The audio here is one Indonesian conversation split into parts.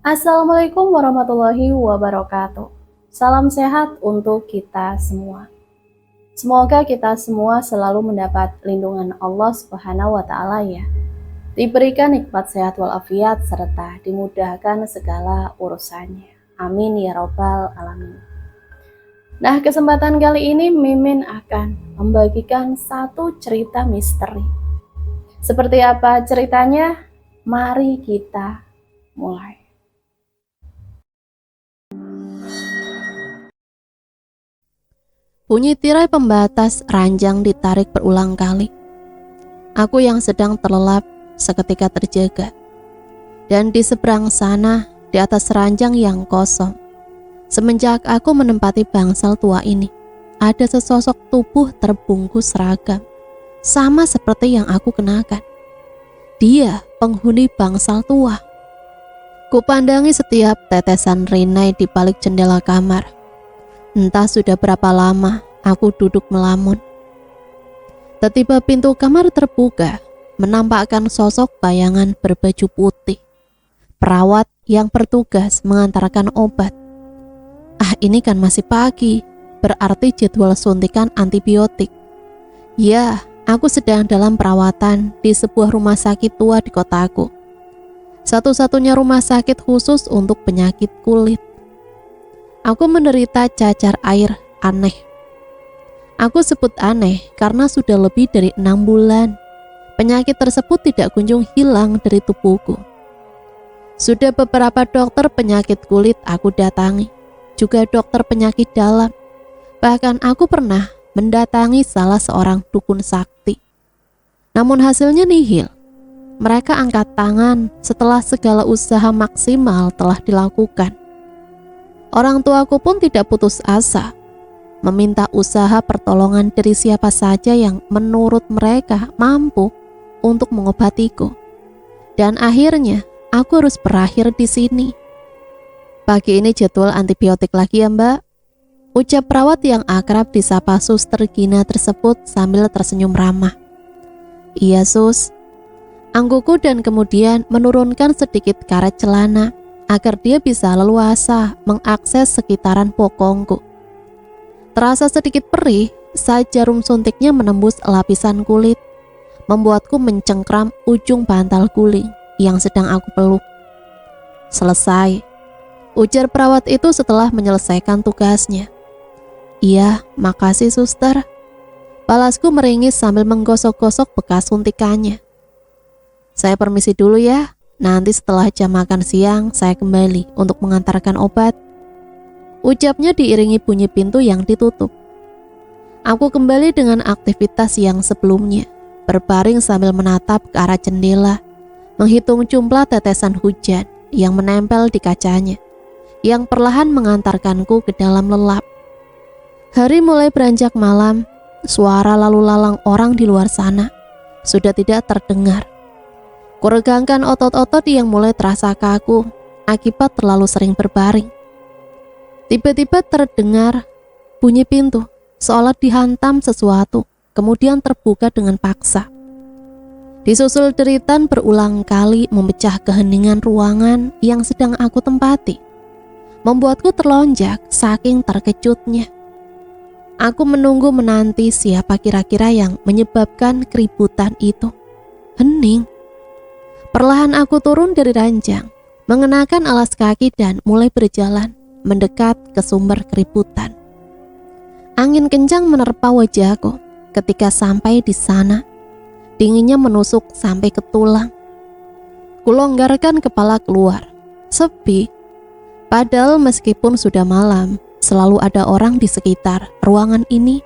Assalamualaikum warahmatullahi wabarakatuh. Salam sehat untuk kita semua. Semoga kita semua selalu mendapat lindungan Allah Subhanahu wa taala ya. Diberikan nikmat sehat walafiat serta dimudahkan segala urusannya. Amin ya robbal alamin. Nah, kesempatan kali ini Mimin akan membagikan satu cerita misteri. Seperti apa ceritanya? Mari kita mulai. Bunyi tirai pembatas ranjang ditarik berulang kali. Aku yang sedang terlelap seketika terjaga. Dan di seberang sana, di atas ranjang yang kosong, semenjak aku menempati bangsal tua ini, ada sesosok tubuh terbungkus seragam, sama seperti yang aku kenakan. Dia penghuni bangsal tua. Kupandangi setiap tetesan rinai di balik jendela kamar. Entah sudah berapa lama aku duduk melamun. Tiba-tiba pintu kamar terbuka, menampakkan sosok bayangan berbaju putih. Perawat yang bertugas mengantarkan obat. Ini kan masih pagi, berarti jadwal suntikan antibiotik. Ya, aku sedang dalam perawatan di sebuah rumah sakit tua di kotaku. Satu-satunya rumah sakit khusus untuk penyakit kulit. Aku menderita cacar air aneh. Aku sebut aneh karena sudah lebih dari 6 bulan. Penyakit tersebut tidak kunjung hilang dari tubuhku. Sudah beberapa dokter penyakit kulit aku datangi, juga dokter penyakit dalam. Bahkan aku pernah mendatangi salah seorang dukun sakti. Namun hasilnya nihil. Mereka angkat tangan setelah segala usaha maksimal telah dilakukan. Orang tuaku pun tidak putus asa, meminta usaha pertolongan dari siapa saja yang menurut mereka mampu untuk mengobatiku. Dan akhirnya aku harus berakhir di sini. Pagi ini jadwal antibiotik lagi ya Mbak, ucap perawat yang akrab disapa Suster Gina tersebut sambil tersenyum ramah. Iya Sus, angguku dan kemudian menurunkan sedikit karet celana agar dia bisa leluasa mengakses sekitaran bokongku. Terasa sedikit perih saat jarum suntiknya menembus lapisan kulit, membuatku mencengkram ujung bantal guling yang sedang aku peluk. Selesai, ujar perawat itu setelah menyelesaikan tugasnya. Iya, makasih suster. Balasku meringis sambil menggosok-gosok bekas suntikannya. Saya permisi dulu ya. Nanti setelah jam makan siang, saya kembali untuk mengantarkan obat. Ucapnya diiringi bunyi pintu yang ditutup. Aku kembali dengan aktivitas yang sebelumnya, berbaring sambil menatap ke arah jendela, menghitung jumlah tetesan hujan yang menempel di kacanya, yang perlahan mengantarkanku ke dalam lelap. Hari mulai beranjak malam, suara lalu lalang orang di luar sana sudah tidak terdengar. Kuregangkan otot-otot yang mulai terasa kaku akibat terlalu sering berbaring. Tiba-tiba terdengar bunyi pintu, seolah dihantam sesuatu, kemudian terbuka dengan paksa. Disusul deritan berulang kali memecah keheningan ruangan yang sedang aku tempati, membuatku terlonjak saking terkejutnya. Aku menanti siapa kira-kira yang menyebabkan keributan itu. Hening. Perlahan aku turun dari ranjang, mengenakan alas kaki dan mulai berjalan mendekat ke sumber keributan. Angin kencang menerpa wajahku ketika sampai di sana. Dinginnya menusuk sampai ke tulang. Kulonggarkan kepala keluar. Sepi. Padahal meskipun sudah malam, selalu ada orang di sekitar ruangan ini.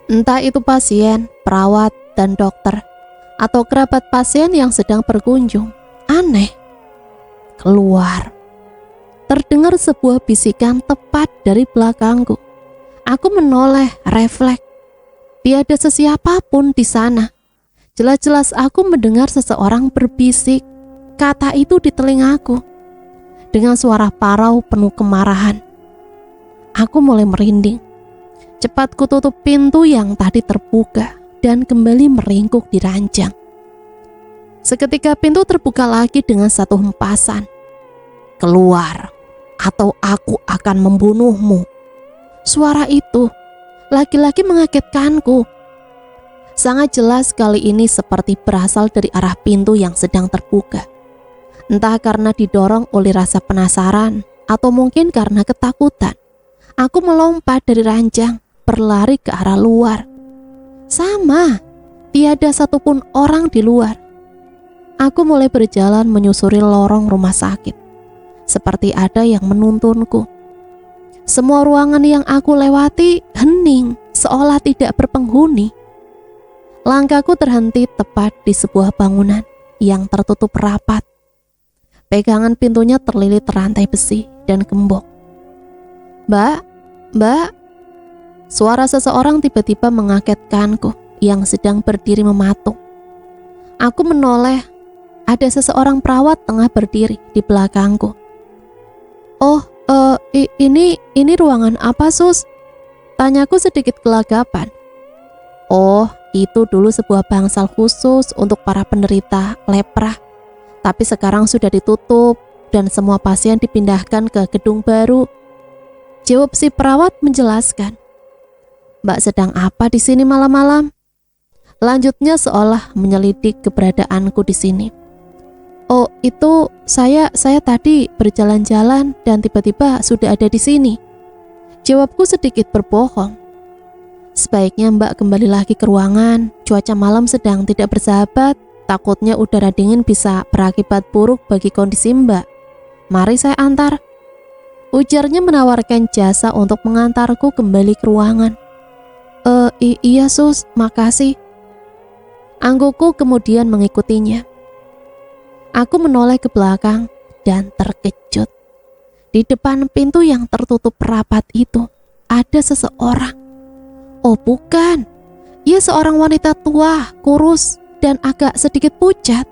Entah itu pasien, perawat, dan dokter, atau kerabat pasien yang sedang berkunjung. Aneh. Keluar. Terdengar sebuah bisikan tepat dari belakangku. Aku menoleh, refleks. Tiada sesiapapun di sana. Jelas-jelas aku mendengar seseorang berbisik kata itu di telingaku dengan suara parau penuh kemarahan. Aku mulai merinding. Cepat kututup pintu yang tadi terbuka dan kembali meringkuk di ranjang. Seketika pintu terbuka lagi dengan satu hempasan. keluar atau aku akan membunuhmu." Suara itu lagi-lagi mengagetkanku. Sangat jelas kali ini seperti berasal dari arah pintu yang sedang terbuka. Entah karena didorong oleh rasa penasaran atau mungkin karena ketakutan, aku melompat dari ranjang, berlari ke arah luar. Sama, tiada satupun orang di luar. Aku mulai berjalan menyusuri lorong rumah sakit, seperti ada yang menuntunku. Semua ruangan yang aku lewati hening, seolah tidak berpenghuni. Langkahku terhenti tepat di sebuah bangunan yang tertutup rapat. Pegangan pintunya terlilit rantai besi dan gembok. "Mbak, Mbak." Suara seseorang tiba-tiba mengagetkanku yang sedang berdiri mematung. Aku menoleh, ada seseorang perawat tengah berdiri di belakangku. "Oh, ini ruangan apa, Sus?" Tanyaku sedikit gelagapan. "Oh, itu dulu sebuah bangsal khusus untuk para penderita lepra. Tapi sekarang sudah ditutup dan semua pasien dipindahkan ke gedung baru," jawab si perawat menjelaskan. "Mbak sedang apa di sini malam-malam?" Lanjutnya seolah menyelidik keberadaanku di sini. "Oh, itu saya tadi berjalan-jalan dan tiba-tiba sudah ada di sini," jawabku sedikit berbohong. "Sebaiknya Mbak kembali lagi ke ruangan. Cuaca malam sedang tidak bersahabat. Takutnya udara dingin bisa berakibat buruk bagi kondisi Mbak. Mari saya antar," ujarnya menawarkan jasa untuk mengantarku kembali ke ruangan. Iya Sus, makasih." Anggukku kemudian mengikutinya. Aku menoleh ke belakang dan terkejut. Di depan pintu yang tertutup rapat itu ada seseorang. Oh bukan, ia seorang wanita tua, kurus, dan agak sedikit pucat,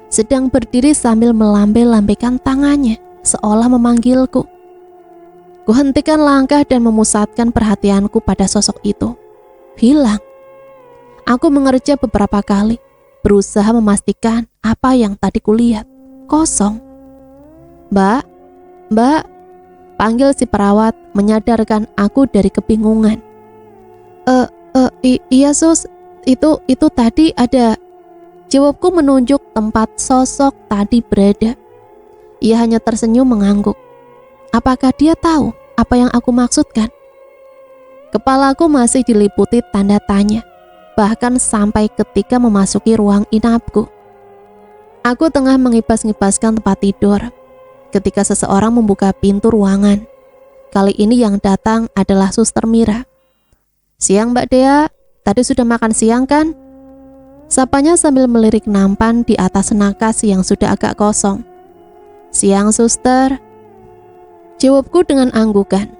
sedang berdiri sambil melambai-lambaikan tangannya, seolah memanggilku. Kuhentikan langkah dan memusatkan perhatianku pada sosok itu. Hilang. Aku mengerja beberapa kali, berusaha memastikan apa yang tadi kulihat. Kosong. Mbak, panggil si perawat menyadarkan aku dari kebingungan. Iya Sus, itu tadi ada. Jawabku menunjuk tempat sosok tadi berada. Ia hanya tersenyum mengangguk. Apakah dia tahu apa yang aku maksudkan? Kepalaku masih diliputi tanda tanya, bahkan sampai ketika memasuki ruang inapku. Aku tengah mengipas-ngipaskan tempat tidur ketika seseorang membuka pintu ruangan. Kali ini yang datang adalah Suster Mira. "Siang Mbak Dea, tadi sudah makan siang kan?" Sapanya sambil melirik nampan di atas nakas yang sudah agak kosong. "Siang Suster," jawabku dengan anggukan,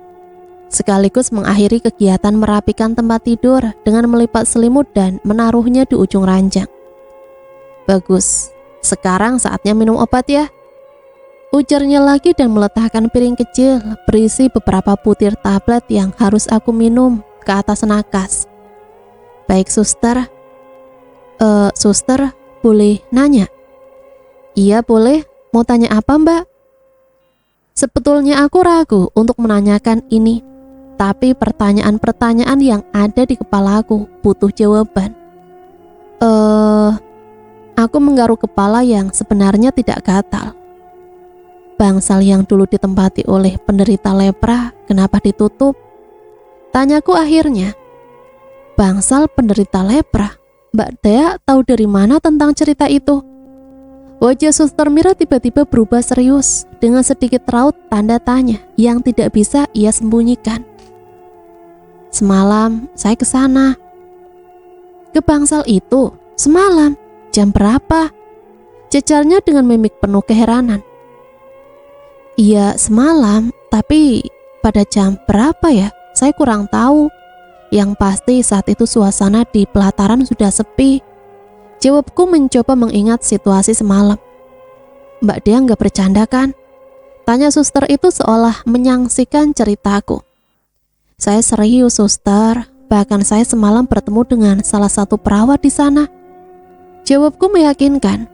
sekaligus mengakhiri kegiatan merapikan tempat tidur dengan melipat selimut dan menaruhnya di ujung ranjang. "Bagus, sekarang saatnya minum obat ya," ujarnya lagi dan meletakkan piring kecil berisi beberapa butir tablet yang harus aku minum ke atas nakas. "Baik Suster." Suster, boleh nanya?" "Iya boleh, mau tanya apa Mbak?" Sebetulnya aku ragu untuk menanyakan ini, tapi pertanyaan-pertanyaan yang ada di kepalaku butuh jawaban. Aku menggaruk kepala yang sebenarnya tidak gatal. Bangsal yang dulu ditempati oleh penderita lepra, kenapa ditutup? Tanyaku akhirnya. Bangsal penderita lepra? Mbak Dea tahu dari mana tentang cerita itu? Wajah Suster Mira tiba-tiba berubah serius dengan sedikit raut tanda tanya yang tidak bisa ia sembunyikan. "Semalam saya ke sana." "Ke bangsal itu? Semalam? Jam berapa?" Jejarnya dengan mimik penuh keheranan. "Iya semalam, tapi pada jam berapa ya? Saya kurang tahu. Yang pasti saat itu suasana di pelataran sudah sepi." Jawabku mencoba mengingat situasi semalam. "Mbak Dea nggak bercanda kan?" Tanya suster itu seolah menyaksikan ceritaku. "Saya serius Suster, bahkan saya semalam bertemu dengan salah satu perawat di sana." Jawabku meyakinkan.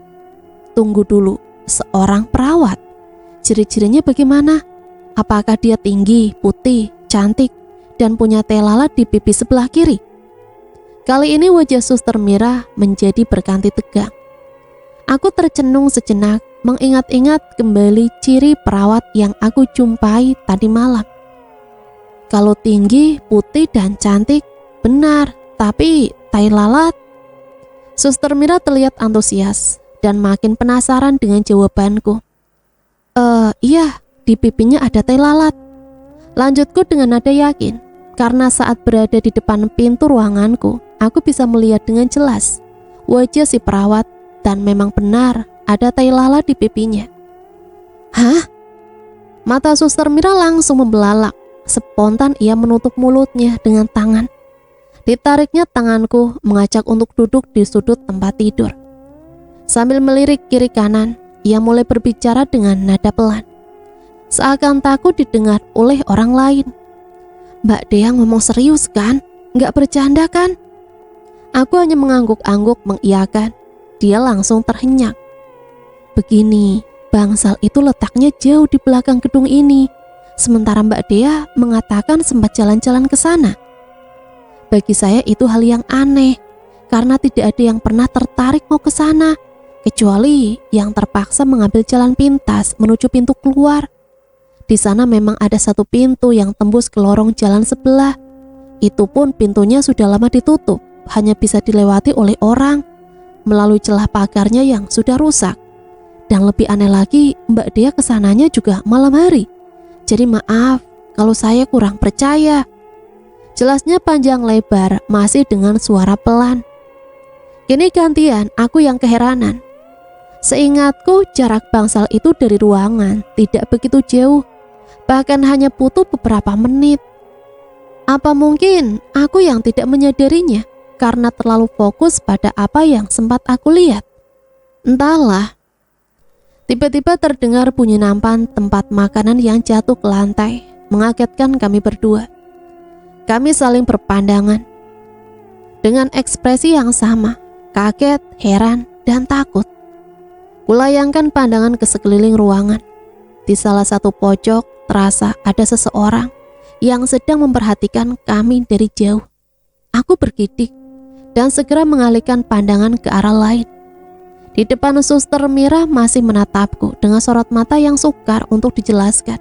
"Tunggu dulu, seorang perawat? ciri-cirinya bagaimana? Apakah dia tinggi, putih, cantik, dan punya teh lalat di pipi sebelah kiri? Kali ini wajah Suster Mira menjadi berganti tegang. Aku tercenung sejenak, mengingat-ingat kembali ciri perawat yang aku jumpai tadi malam. Kalau tinggi, putih, dan cantik, benar, tapi tai lalat? Suster Mira terlihat antusias dan makin penasaran dengan jawabanku. Iya, di pipinya ada tai lalat. Lanjutku dengan nada yakin, karena saat berada di depan pintu ruanganku, aku bisa melihat dengan jelas wajah si perawat dan memang benar ada tai lalat di pipinya. Hah? Mata Suster Mira langsung membelalak. Spontan ia menutup mulutnya dengan tangan. Ditariknya tanganku mengajak untuk duduk di sudut tempat tidur. Sambil melirik kiri kanan, ia mulai berbicara dengan nada pelan. Seakan takut didengar oleh orang lain. Mbak Dea ngomong serius kan? Nggak bercanda kan? Aku hanya mengangguk-angguk mengiyakan. Dia langsung terhenyak. Begini, bangsal itu letaknya jauh di belakang gedung ini. Sementara Mbak Dea mengatakan sempat jalan-jalan ke sana. Bagi saya itu hal yang aneh, karena tidak ada yang pernah tertarik mau ke sana, kecuali yang terpaksa mengambil jalan pintas menuju pintu keluar. Di sana memang ada satu pintu yang tembus ke lorong jalan sebelah. Itu pun pintunya sudah lama ditutup, hanya bisa dilewati oleh orang melalui celah pagarnya yang sudah rusak. Dan lebih aneh lagi, Mbak Dea kesananya juga malam hari. Jadi maaf kalau saya kurang percaya. Jelasnya panjang lebar, masih dengan suara pelan. Kini gantian aku yang keheranan. Seingatku jarak bangsal itu dari ruangan tidak begitu jauh, bahkan hanya butuh beberapa menit. Apa mungkin aku yang tidak menyadarinya karena terlalu fokus pada apa yang sempat aku lihat? Entahlah. Tiba-tiba terdengar bunyi nampan tempat makanan yang jatuh ke lantai, mengagetkan kami berdua. Kami saling berpandangan dengan ekspresi yang sama, kaget, heran, dan takut. Kulayangkan pandangan ke sekeliling ruangan. Di salah satu pojok terasa ada seseorang yang sedang memperhatikan kami dari jauh. Aku bergidik dan segera mengalihkan pandangan ke arah lain. Di depan Suster Mira masih menatapku dengan sorot mata yang sukar untuk dijelaskan.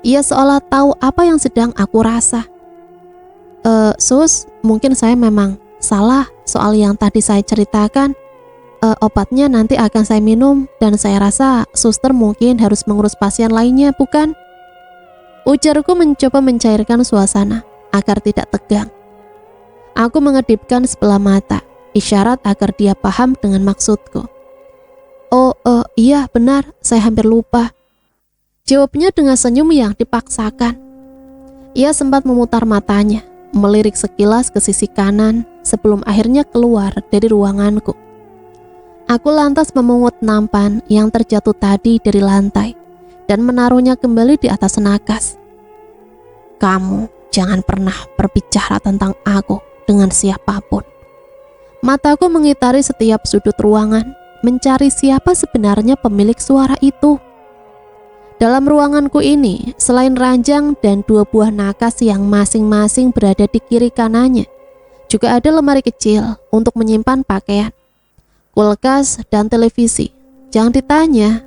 Ia seolah tahu apa yang sedang aku rasa. Sus, mungkin saya memang salah soal yang tadi saya ceritakan. Obatnya nanti akan saya minum dan saya rasa suster mungkin harus mengurus pasien lainnya, bukan? Ujarku mencoba mencairkan suasana agar tidak tegang. Aku mengedipkan sebelah mata, isyarat agar dia paham dengan maksudku. Iya benar, saya hampir lupa. Jawabnya dengan senyum yang dipaksakan. Ia sempat memutar matanya, melirik sekilas ke sisi kanan sebelum akhirnya keluar dari ruanganku. Aku lantas memungut nampan yang terjatuh tadi dari lantai dan menaruhnya kembali di atas nakas. Kamu jangan pernah berbicara tentang aku dengan siapapun. Mataku mengitari setiap sudut ruangan, mencari siapa sebenarnya pemilik suara itu. Dalam ruanganku ini, selain ranjang dan 2 buah nakas yang masing-masing berada di kiri kanannya, juga ada lemari kecil untuk menyimpan pakaian, kulkas, dan televisi. Jangan ditanya,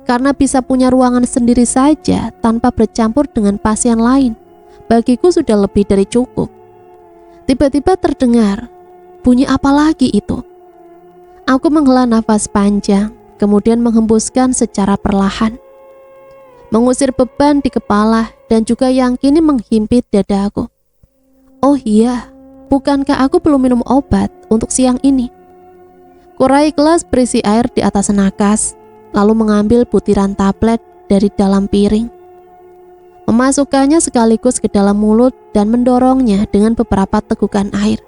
karena bisa punya ruangan sendiri saja tanpa bercampur dengan pasien lain, bagiku sudah lebih dari cukup. Tiba-tiba terdengar, bunyi apa lagi itu? Aku menghela nafas panjang, kemudian menghembuskan secara perlahan, mengusir beban di kepala dan juga yang kini menghimpit dadaku. Oh iya, bukankah aku belum minum obat untuk siang ini? Kurai gelas berisi air di atas nakas, lalu mengambil butiran tablet dari dalam piring, memasukkannya sekaligus ke dalam mulut dan mendorongnya dengan beberapa tegukan air.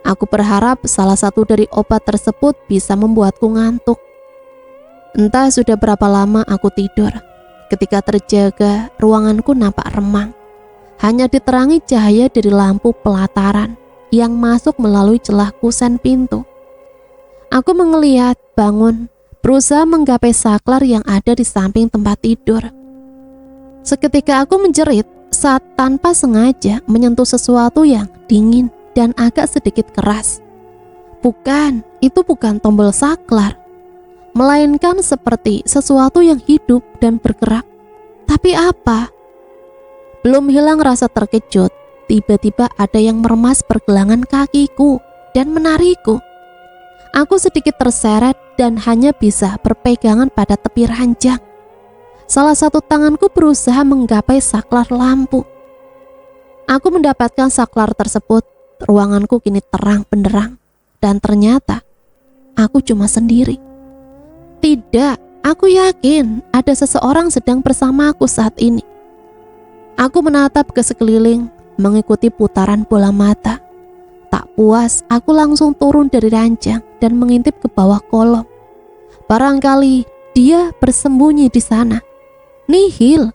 Aku berharap salah satu dari obat tersebut bisa membuatku ngantuk. Entah sudah berapa lama aku tidur. Ketika terjaga, ruanganku nampak remang. Hanya diterangi cahaya dari lampu pelataran yang masuk melalui celah kusen pintu. Aku mengelihat, bangun, berusaha menggapai saklar yang ada di samping tempat tidur. Seketika aku menjerit saat tanpa sengaja menyentuh sesuatu yang dingin dan agak sedikit keras. Bukan, itu bukan tombol saklar, melainkan seperti sesuatu yang hidup dan bergerak. Tapi apa? Belum hilang rasa terkejut, tiba-tiba ada yang meremas pergelangan kakiku dan menarikku. Aku sedikit terseret dan hanya bisa berpegangan pada tepi ranjang. Salah satu tanganku berusaha menggapai saklar lampu. Aku mendapatkan saklar tersebut. Ruanganku kini terang benderang, dan ternyata aku cuma sendiri. Tidak, aku yakin ada seseorang sedang bersamaku saat ini. Aku menatap ke sekeliling, mengikuti putaran bola mata. Tak puas, aku langsung turun dari ranjang dan mengintip ke bawah kolong. Barangkali dia bersembunyi di sana. Nihil.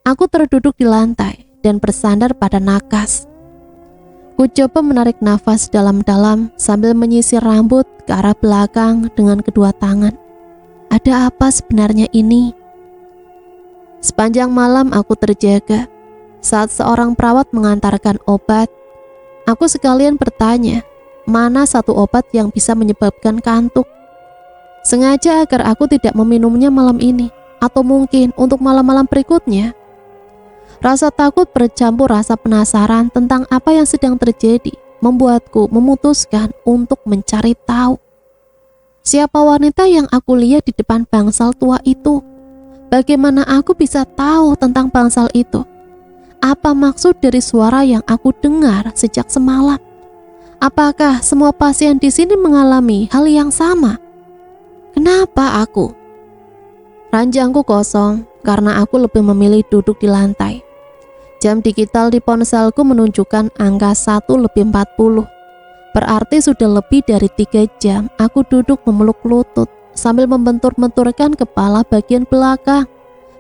Aku terduduk di lantai dan bersandar pada nakas. Ku coba menarik nafas dalam-dalam sambil menyisir rambut ke arah belakang dengan kedua tangan. Ada apa sebenarnya ini? Sepanjang malam aku terjaga. Saat seorang perawat mengantarkan obat, aku sekalian bertanya, mana satu obat yang bisa menyebabkan kantuk? Sengaja agar aku tidak meminumnya malam ini, atau mungkin untuk malam-malam berikutnya. Rasa takut bercampur rasa penasaran tentang apa yang sedang terjadi membuatku memutuskan untuk mencari tahu. Siapa wanita yang aku lihat di depan bangsal tua itu? Bagaimana aku bisa tahu tentang bangsal itu? Apa maksud dari suara yang aku dengar sejak semalam? Apakah semua pasien di sini mengalami hal yang sama? Kenapa aku? Ranjangku kosong karena aku lebih memilih duduk di lantai. Jam digital di ponselku menunjukkan angka 1:40. Berarti sudah lebih dari 3 jam aku duduk memeluk lutut sambil membentur-benturkan kepala bagian belakang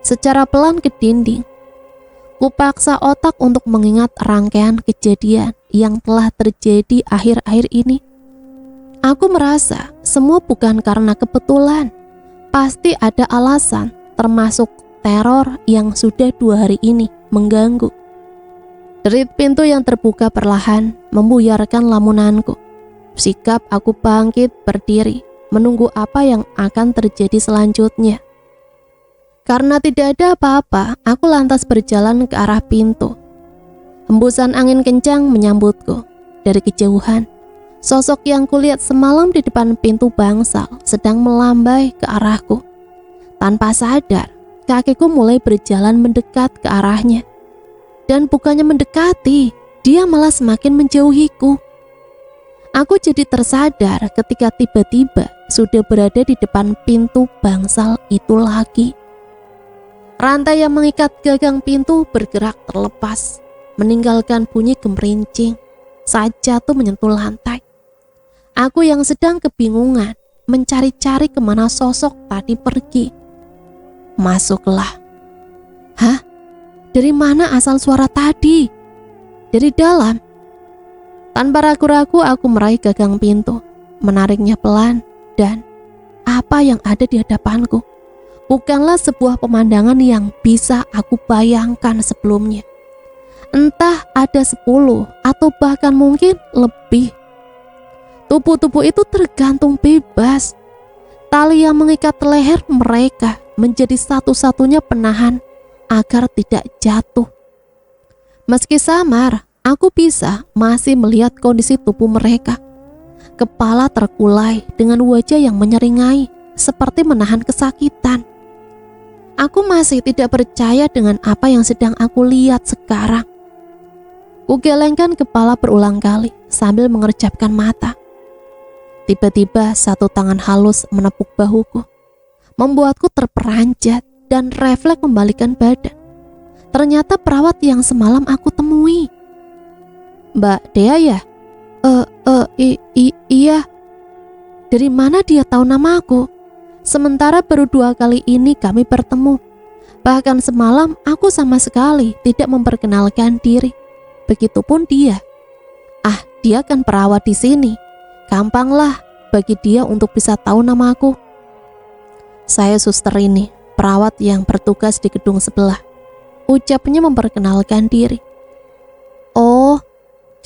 secara pelan ke dinding. Kupaksa otak untuk mengingat rangkaian kejadian yang telah terjadi akhir-akhir ini. Aku merasa semua bukan karena kebetulan. Pasti ada alasan, termasuk teror yang sudah 2 hari ini mengganggu. Derit pintu yang terbuka perlahan membuyarkan lamunanku. Sikap aku bangkit berdiri, menunggu apa yang akan terjadi selanjutnya. Karena tidak ada apa-apa, aku lantas berjalan ke arah pintu. Hembusan angin kencang menyambutku. Dari kejauhan, sosok yang kulihat semalam di depan pintu bangsal sedang melambai ke arahku. Tanpa sadar, kakiku mulai berjalan mendekat ke arahnya. Dan bukannya mendekati, dia malah semakin menjauhiku. Aku jadi tersadar ketika tiba-tiba sudah berada di depan pintu bangsal itu lagi. Rantai yang mengikat gagang pintu bergerak terlepas, meninggalkan bunyi gemerincing saat jatuh menyentuh lantai. Aku yang sedang kebingungan mencari-cari kemana sosok tadi pergi. Masuklah. Hah? Dari mana asal suara tadi? Dari dalam. Tanpa ragu-ragu aku meraih gagang pintu, menariknya pelan, dan apa yang ada di hadapanku bukanlah sebuah pemandangan yang bisa aku bayangkan sebelumnya. Entah ada 10 atau bahkan mungkin lebih. Tubuh-tubuh itu tergantung bebas. Tali yang mengikat leher mereka menjadi satu-satunya penahan agar tidak jatuh. Meski samar, aku bisa masih melihat kondisi tubuh mereka. Kepala terkulai dengan wajah yang menyeringai, seperti menahan kesakitan. Aku masih tidak percaya dengan apa yang sedang aku lihat sekarang. Kugelengkan kepala berulang kali sambil mengerjapkan mata. Tiba-tiba satu tangan halus menepuk bahuku, membuatku terperanjat dan refleks membalikkan badan. Ternyata perawat yang semalam aku temui. Mbak Dea ya? Iya. Dari mana dia tahu namaku? Sementara baru 2 kali ini kami bertemu. Bahkan semalam aku sama sekali tidak memperkenalkan diri. Begitupun dia. Dia kan perawat di sini. Gampanglah bagi dia untuk bisa tahu namaku. Saya suster ini, perawat yang bertugas di gedung sebelah. Ucapnya memperkenalkan diri. Oh,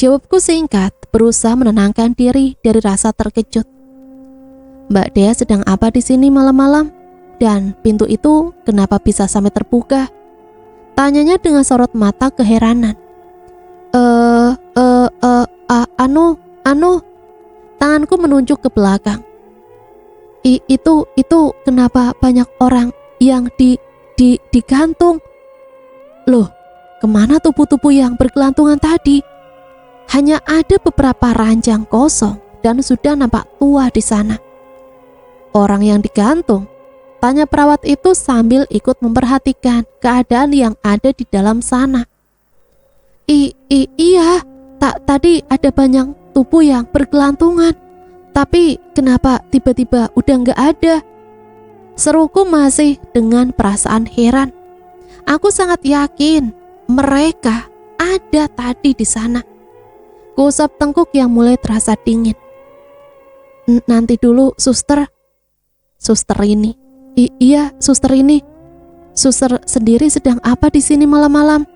jawabku singkat, berusaha menenangkan diri dari rasa terkejut. Mbak Dea sedang apa di sini malam-malam? Dan pintu itu kenapa bisa sampai terbuka? Tanyanya dengan sorot mata keheranan. Anu, tanganku menunjuk ke belakang. Itu kenapa banyak orang yang digantung? Loh, kemana tubuh-tubuh yang bergelantungan tadi? Hanya ada beberapa ranjang kosong dan sudah nampak tua di sana. Orang yang digantung? Tanya perawat itu sambil ikut memperhatikan keadaan yang ada di dalam sana. Iya, tadi ada banyak tubuh yang bergelantungan. Tapi kenapa tiba-tiba udah nggak ada? Seruku masih dengan perasaan heran. Aku sangat yakin mereka ada tadi di sana. Kuusap tengkuk yang mulai terasa dingin. Nanti dulu, suster. Suster ini. Iya, suster ini. Suster sendiri sedang apa di sini malam-malam?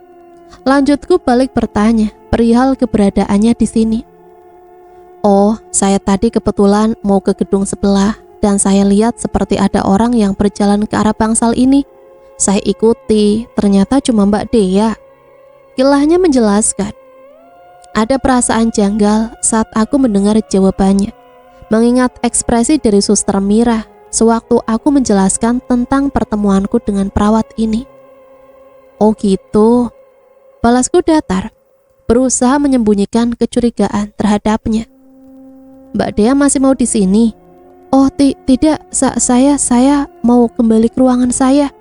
Lanjutku balik bertanya perihal keberadaannya di sini. Oh, saya tadi kebetulan mau ke gedung sebelah dan saya lihat seperti ada orang yang berjalan ke arah bangsal ini. Saya ikuti, ternyata cuma Mbak Dea. Kilahnya menjelaskan. Ada perasaan janggal saat aku mendengar jawabannya, mengingat ekspresi dari Suster Mira sewaktu aku menjelaskan tentang pertemuanku dengan perawat ini. Oh gitu, balasku datar, berusaha menyembunyikan kecurigaan terhadapnya. Mbak Dea masih mau di sini? Oh tidak, saya mau kembali ke ruangan saya.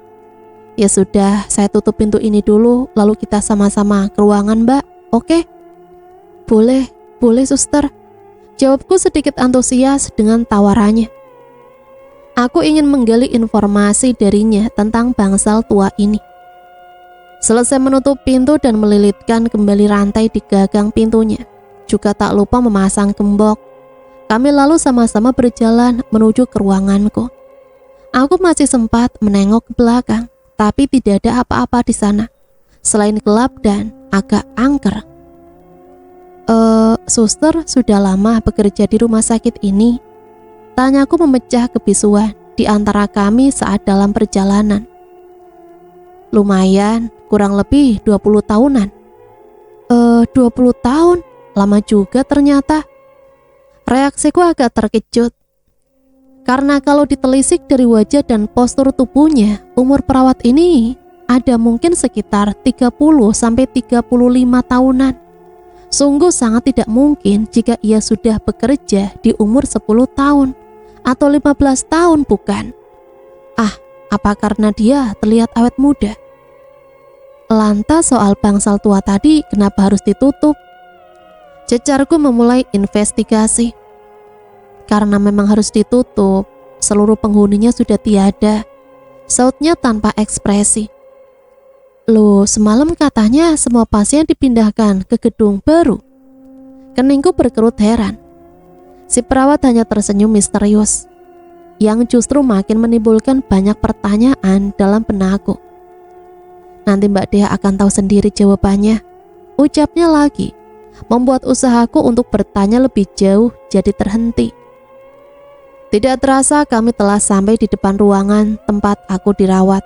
Ya sudah, saya tutup pintu ini dulu, lalu kita sama-sama ke ruangan, Mbak. Oke? Boleh suster. Jawabku sedikit antusias dengan tawarannya. Aku ingin menggali informasi darinya tentang bangsal tua ini. Selesai menutup pintu dan melilitkan kembali rantai di gagang pintunya, juga tak lupa memasang gembok. Kami lalu sama-sama berjalan menuju ke ruanganku. Aku masih sempat menengok ke belakang, tapi tidak ada apa-apa di sana, selain gelap dan agak angker. Suster sudah lama bekerja di rumah sakit ini? Tanyaku memecah kebisuan di antara kami saat dalam perjalanan. Lumayan, kurang lebih 20 tahunan. 20 tahun? Lama juga ternyata. Reaksiku agak terkejut. Karena kalau ditelisik dari wajah dan postur tubuhnya, umur perawat ini ada mungkin sekitar 30-35 tahunan. Sungguh sangat tidak mungkin jika ia sudah bekerja di umur 10 tahun atau 15 tahun, bukan? Apa karena dia terlihat awet muda? Lantas soal bangsal tua tadi kenapa harus ditutup? Cecarku memulai investigasi. Karena memang harus ditutup, seluruh penghuninya sudah tiada. Sautnya tanpa ekspresi. Loh, semalam katanya semua pasien dipindahkan ke gedung baru. Keningku berkerut heran. Si perawat hanya tersenyum misterius, yang justru makin menimbulkan banyak pertanyaan dalam benakku. Nanti Mbak Dea akan tahu sendiri jawabannya, ucapnya lagi, membuat usahaku untuk bertanya lebih jauh jadi terhenti. Tidak terasa kami telah sampai di depan ruangan tempat aku dirawat.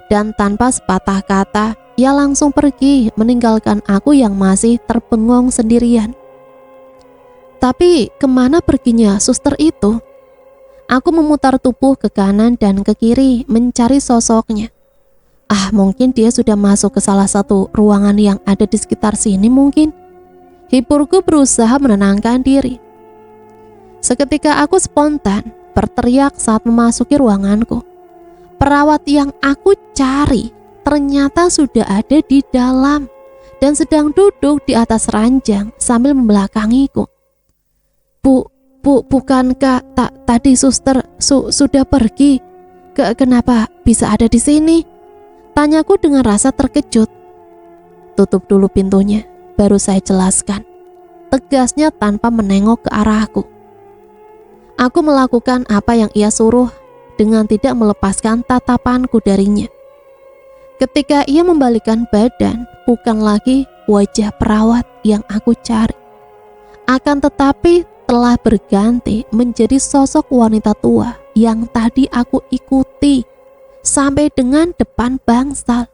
Dan tanpa sepatah kata, ia langsung pergi meninggalkan aku yang masih terbengong sendirian. Tapi kemana perginya suster itu? Aku memutar tubuh ke kanan dan ke kiri mencari sosoknya. Mungkin dia sudah masuk ke salah satu ruangan yang ada di sekitar sini mungkin. Hipurku berusaha menenangkan diri. Seketika aku spontan berteriak saat memasuki ruanganku. Perawat yang aku cari ternyata sudah ada di dalam dan sedang duduk di atas ranjang sambil membelakangiku. Bukankah tadi suster sudah pergi? Kenapa bisa ada di sini? Tanyaku dengan rasa terkejut. Tutup dulu pintunya, baru saya jelaskan. Tegasnya tanpa menengok ke arahku. Aku melakukan apa yang ia suruh dengan tidak melepaskan tatapanku darinya. Ketika ia membalikkan badan, bukan lagi wajah perawat yang aku cari, akan tetapi telah berganti menjadi sosok wanita tua yang tadi aku ikuti sampai dengan depan bangsal.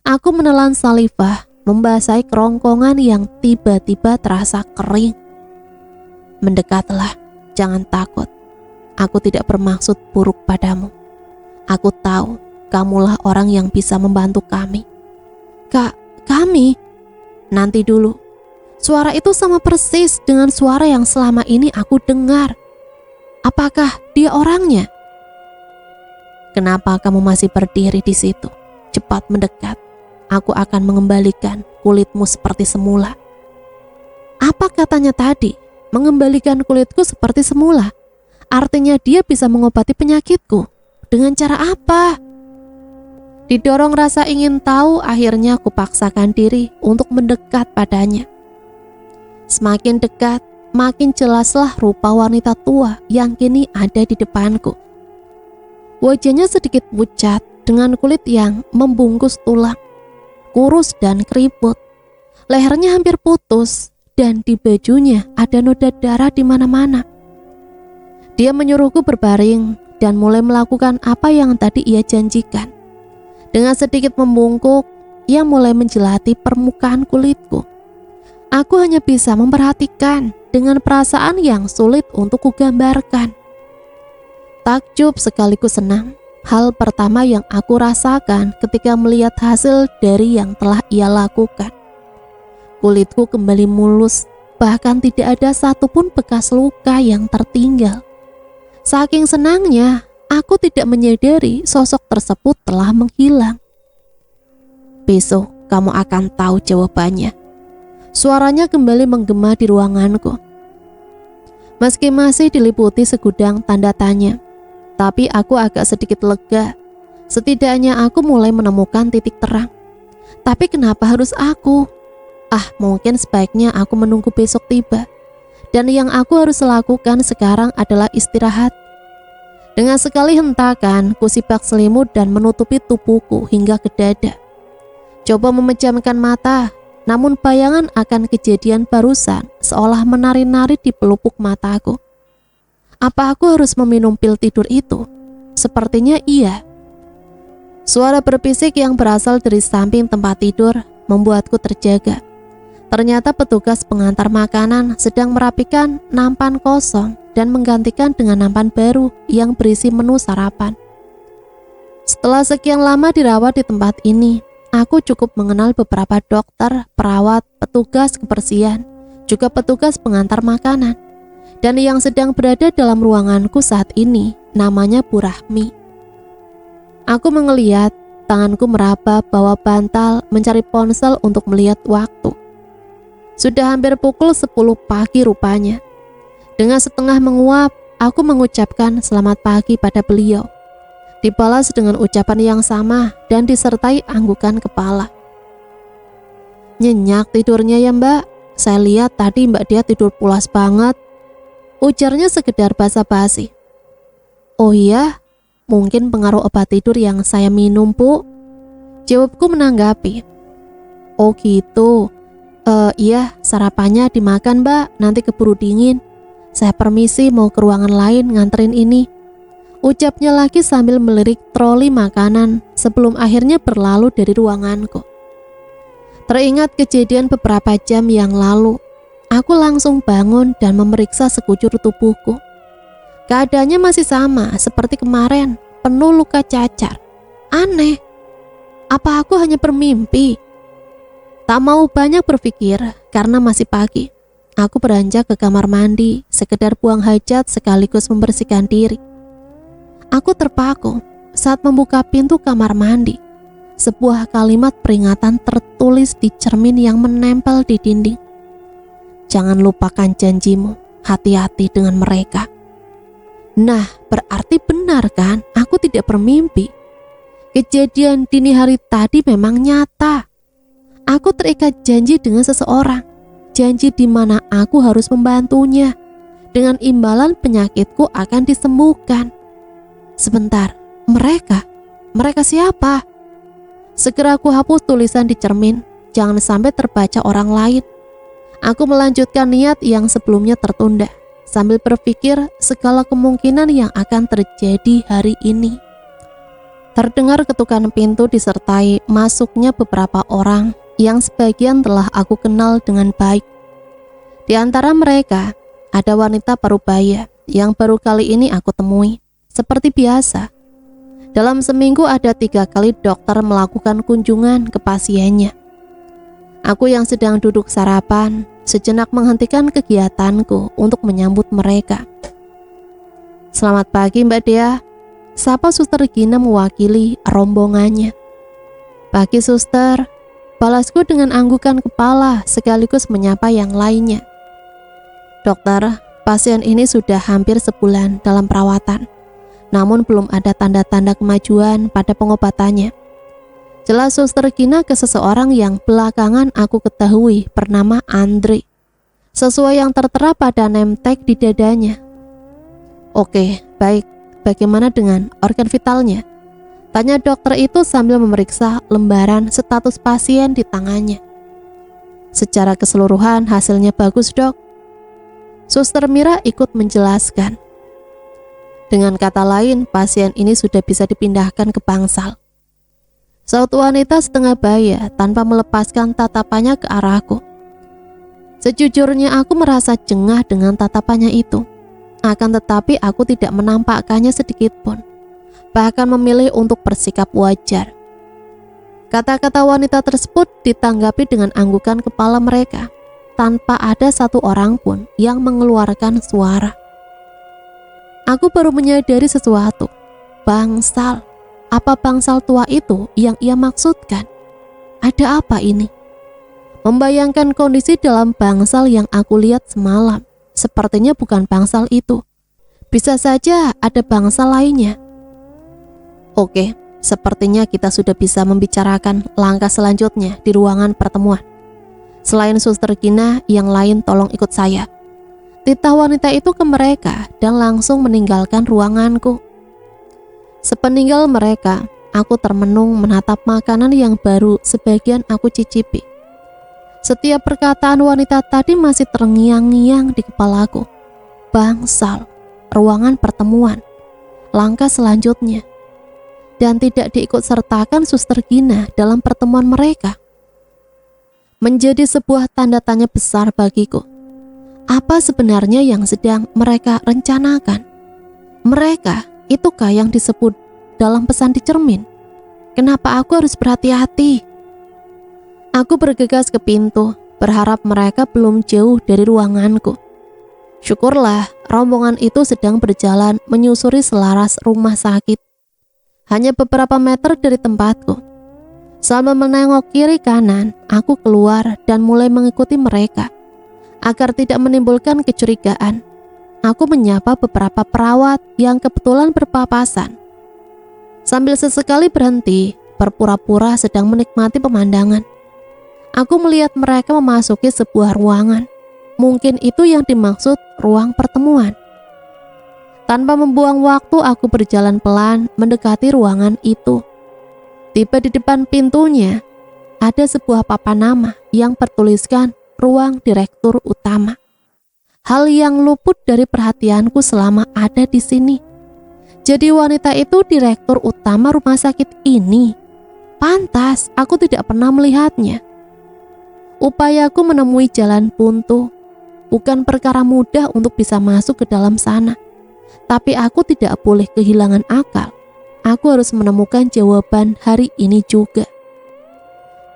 Aku menelan salivah membasahi kerongkongan yang tiba-tiba terasa kering. Mendekatlah, jangan takut. Aku tidak bermaksud buruk padamu. Aku tahu kamulah orang yang bisa membantu kami. Kami? Nanti dulu. Suara itu sama persis dengan suara yang selama ini aku dengar. Apakah dia orangnya? Kenapa kamu masih berdiri di situ? Cepat mendekat. Aku akan mengembalikan kulitmu seperti semula. Apa katanya tadi? Mengembalikan kulitku seperti semula. Artinya dia bisa mengobati penyakitku. Dengan cara apa? Didorong rasa ingin tahu, akhirnya aku paksakan diri untuk mendekat padanya. Semakin dekat, makin jelaslah rupa wanita tua yang kini ada di depanku. Wajahnya sedikit pucat dengan kulit yang membungkus tulang, kurus dan keriput. Lehernya hampir putus dan di bajunya ada noda darah di mana-mana. Dia menyuruhku berbaring dan mulai melakukan apa yang tadi ia janjikan. Dengan sedikit membungkuk, ia mulai menjelati permukaan kulitku. Aku hanya bisa memperhatikan dengan perasaan yang sulit untuk kugambarkan. Takjub sekaligus senang. Hal pertama yang aku rasakan ketika melihat hasil dari yang telah ia lakukan. Kulitku kembali mulus, bahkan tidak ada satupun bekas luka yang tertinggal. Saking senangnya, aku tidak menyadari sosok tersebut telah menghilang. Besok kamu akan tahu jawabannya. Suaranya kembali menggema di ruanganku. Meski masih diliputi segudang tanda tanya, tapi aku agak sedikit lega. Setidaknya aku mulai menemukan titik terang. Tapi kenapa harus aku? Mungkin sebaiknya aku menunggu besok tiba. Dan yang aku harus lakukan sekarang adalah istirahat. Dengan sekali hentakan, kusibak selimut dan menutupi tubuhku hingga ke dada. Coba memejamkan mata, namun bayangan akan kejadian barusan seolah menari-nari di pelupuk mataku. Apa aku harus meminum pil tidur itu? Sepertinya iya. Suara berbisik yang berasal dari samping tempat tidur membuatku terjaga. Ternyata petugas pengantar makanan sedang merapikan nampan kosong dan menggantikan dengan nampan baru yang berisi menu sarapan. Setelah sekian lama dirawat di tempat ini, aku cukup mengenal beberapa dokter, perawat, petugas kebersihan, juga petugas pengantar makanan. Dan yang sedang berada dalam ruanganku saat ini namanya Bu Rahmi. Aku mengeliat, tanganku meraba bawa bantal mencari ponsel untuk melihat waktu. Sudah hampir pukul 10 pagi rupanya. Dengan setengah menguap, aku mengucapkan selamat pagi pada beliau. Dibalas dengan ucapan yang sama dan disertai anggukan kepala. Nyenyak tidurnya ya mbak, saya lihat tadi mbak dia tidur pulas banget. Ujarnya sekedar basa-basi. Oh iya, mungkin pengaruh obat tidur yang saya minum bu. Jawabku menanggapi. Oh gitu. Iya, sarapannya dimakan mbak, nanti keburu dingin. Saya permisi mau ke ruangan lain nganterin ini. Ucapnya lagi sambil melirik troli makanan sebelum akhirnya berlalu dari ruanganku. Teringat kejadian beberapa jam yang lalu, aku langsung bangun dan memeriksa sekujur tubuhku. Keadaannya masih sama seperti kemarin, penuh luka cacar. Aneh, apa aku hanya bermimpi? Tak mau banyak berpikir karena masih pagi. Aku beranjak ke kamar mandi, sekedar buang hajat sekaligus membersihkan diri. Aku terpaku saat membuka pintu kamar mandi. Sebuah kalimat peringatan tertulis di cermin yang menempel di dinding. Jangan lupakan janjimu, hati-hati dengan mereka. Nah, berarti benar kan? Aku tidak bermimpi. Kejadian dini hari tadi memang nyata. Aku terikat janji dengan seseorang, janji di mana aku harus membantunya. Dengan imbalan penyakitku akan disembuhkan. Sebentar, mereka? Mereka siapa? Segera aku hapus tulisan di cermin, jangan sampai terbaca orang lain. Aku melanjutkan niat yang sebelumnya tertunda, sambil berpikir segala kemungkinan yang akan terjadi hari ini. Terdengar ketukan pintu disertai masuknya beberapa orang yang sebagian telah aku kenal dengan baik. Di antara mereka, ada wanita parubaya yang baru kali ini aku temui. Seperti biasa, dalam seminggu ada 3 kali dokter melakukan kunjungan ke pasiennya. Aku yang sedang duduk sarapan, sejenak menghentikan kegiatanku untuk menyambut mereka. Selamat pagi Mbak Dea, sapa Suster Gina mewakili rombongannya. Pagi Suster, balasku dengan anggukan kepala sekaligus menyapa yang lainnya. Dokter, pasien ini sudah hampir sebulan dalam perawatan, namun belum ada tanda-tanda kemajuan pada pengobatannya. Jelas Suster Gina ke seseorang yang belakangan aku ketahui bernama Andre, sesuai yang tertera pada name tag di dadanya. Oke, baik. Bagaimana dengan organ vitalnya? Tanya dokter itu sambil memeriksa lembaran status pasien di tangannya. Secara keseluruhan hasilnya bagus dok. Suster Mira ikut menjelaskan. Dengan kata lain, pasien ini sudah bisa dipindahkan ke bangsal. Saut wanita setengah baya tanpa melepaskan tatapannya ke arahku. Sejujurnya aku merasa jengah dengan tatapannya itu. Akan tetapi aku tidak menampakkannya sedikit pun, bahkan memilih untuk bersikap wajar. Kata-kata wanita tersebut ditanggapi dengan anggukan kepala mereka, tanpa ada satu orang pun yang mengeluarkan suara. Aku baru menyadari sesuatu. Bangsal. Apa bangsal tua itu yang ia maksudkan? Ada apa ini? Membayangkan kondisi dalam bangsal yang aku lihat semalam, sepertinya bukan bangsal itu. Bisa saja ada bangsal lainnya. Oke, sepertinya kita sudah bisa membicarakan langkah selanjutnya di ruangan pertemuan. Selain Suster Gina, yang lain tolong ikut saya. Titah wanita itu ke mereka dan langsung meninggalkan ruanganku. Sepeninggal mereka, aku termenung menatap makanan yang baru sebagian aku cicipi. Setiap perkataan wanita tadi masih terngiang-ngiang di kepalaku. Bangsal, ruangan pertemuan, langkah selanjutnya. Dan tidak diikut sertakan Suster Gina dalam pertemuan mereka. Menjadi sebuah tanda tanya besar bagiku. Apa sebenarnya yang sedang mereka rencanakan? Mereka, itukah yang disebut dalam pesan di cermin? Kenapa aku harus berhati-hati? Aku bergegas ke pintu, berharap mereka belum jauh dari ruanganku. Syukurlah, rombongan itu sedang berjalan menyusuri selaras rumah sakit. Hanya beberapa meter dari tempatku. Sambil menengok kiri kanan, aku keluar dan mulai mengikuti mereka. Agar tidak menimbulkan kecurigaan, aku menyapa beberapa perawat yang kebetulan berpapasan. Sambil sesekali berhenti, berpura-pura sedang menikmati pemandangan. Aku melihat mereka memasuki sebuah ruangan. Mungkin itu yang dimaksud ruang pertemuan. Tanpa membuang waktu, aku berjalan pelan mendekati ruangan itu. Tiba di depan pintunya, ada sebuah papan nama yang bertuliskan ruang direktur utama. Hal yang luput dari perhatianku selama ada di sini. Jadi wanita itu direktur utama rumah sakit ini. Pantas aku tidak pernah melihatnya. Upayaku menemui jalan buntu. Bukan perkara mudah untuk bisa masuk ke dalam sana. Tapi aku tidak boleh kehilangan akal. Aku harus menemukan jawaban hari ini juga.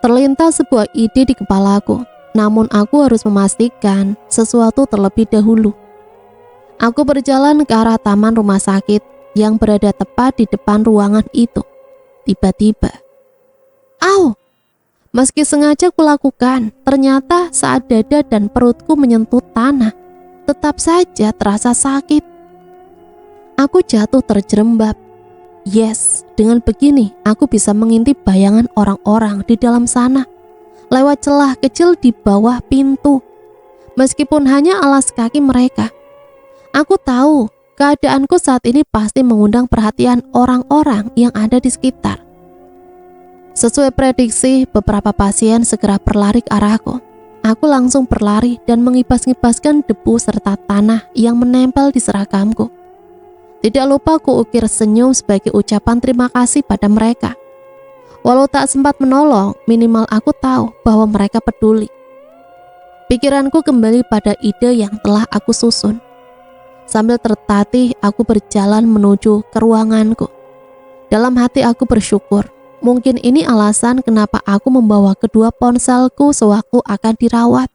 Terlintas sebuah ide di kepalaku. Namun aku harus memastikan sesuatu terlebih dahulu. Aku berjalan ke arah taman rumah sakit yang berada tepat di depan ruangan itu. Tiba-tiba, au! Meski sengaja kulakukan, ternyata saat dada dan perutku menyentuh tanah, tetap saja terasa sakit. Aku jatuh terjerembab. Yes, dengan begini aku bisa mengintip bayangan orang-orang di dalam sana. Lewat celah kecil di bawah pintu. Meskipun hanya alas kaki mereka. Aku tahu keadaanku saat ini pasti mengundang perhatian orang-orang yang ada di sekitar. Sesuai prediksi, beberapa pasien segera berlari ke arahku. Aku langsung berlari dan mengibas-ngibaskan debu serta tanah yang menempel di seragamku. Tidak lupa kuukir senyum sebagai ucapan terima kasih pada mereka. Walau tak sempat menolong, minimal aku tahu bahwa mereka peduli. Pikiranku kembali pada ide yang telah aku susun. Sambil tertatih, aku berjalan menuju ke ruanganku. Dalam hati aku bersyukur. Mungkin ini alasan kenapa aku membawa kedua ponselku sewaktu akan dirawat.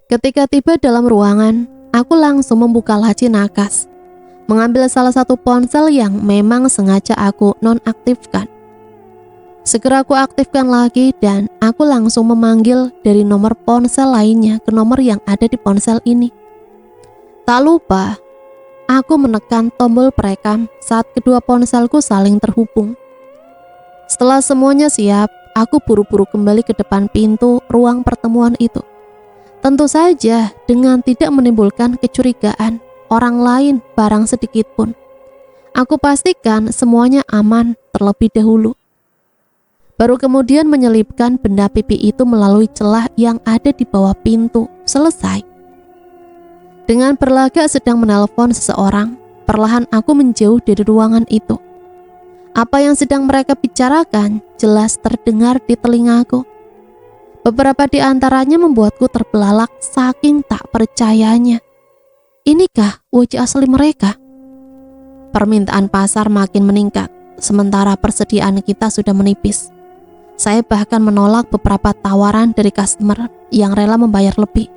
Ketika tiba dalam ruangan, aku langsung membuka laci nakas, mengambil salah satu ponsel yang memang sengaja aku nonaktifkan. Segera aku aktifkan lagi dan aku langsung memanggil dari nomor ponsel lainnya ke nomor yang ada di ponsel ini. Tak lupa, aku menekan tombol perekam saat kedua ponselku saling terhubung. Setelah semuanya siap, aku buru-buru kembali ke depan pintu ruang pertemuan itu. Tentu saja dengan tidak menimbulkan kecurigaan orang lain barang sedikit pun. Aku pastikan semuanya aman terlebih dahulu. Baru kemudian menyelipkan benda pipi itu melalui celah yang ada di bawah pintu. Selesai. Dengan berlagak sedang menelpon seseorang, perlahan aku menjauh dari ruangan itu. Apa yang sedang mereka bicarakan jelas terdengar di telingaku. Beberapa di antaranya membuatku terbelalak saking tak percayanya. Inikah wajah asli mereka? Permintaan pasar makin meningkat, sementara persediaan kita sudah menipis. Saya bahkan menolak beberapa tawaran dari customer yang rela membayar lebih,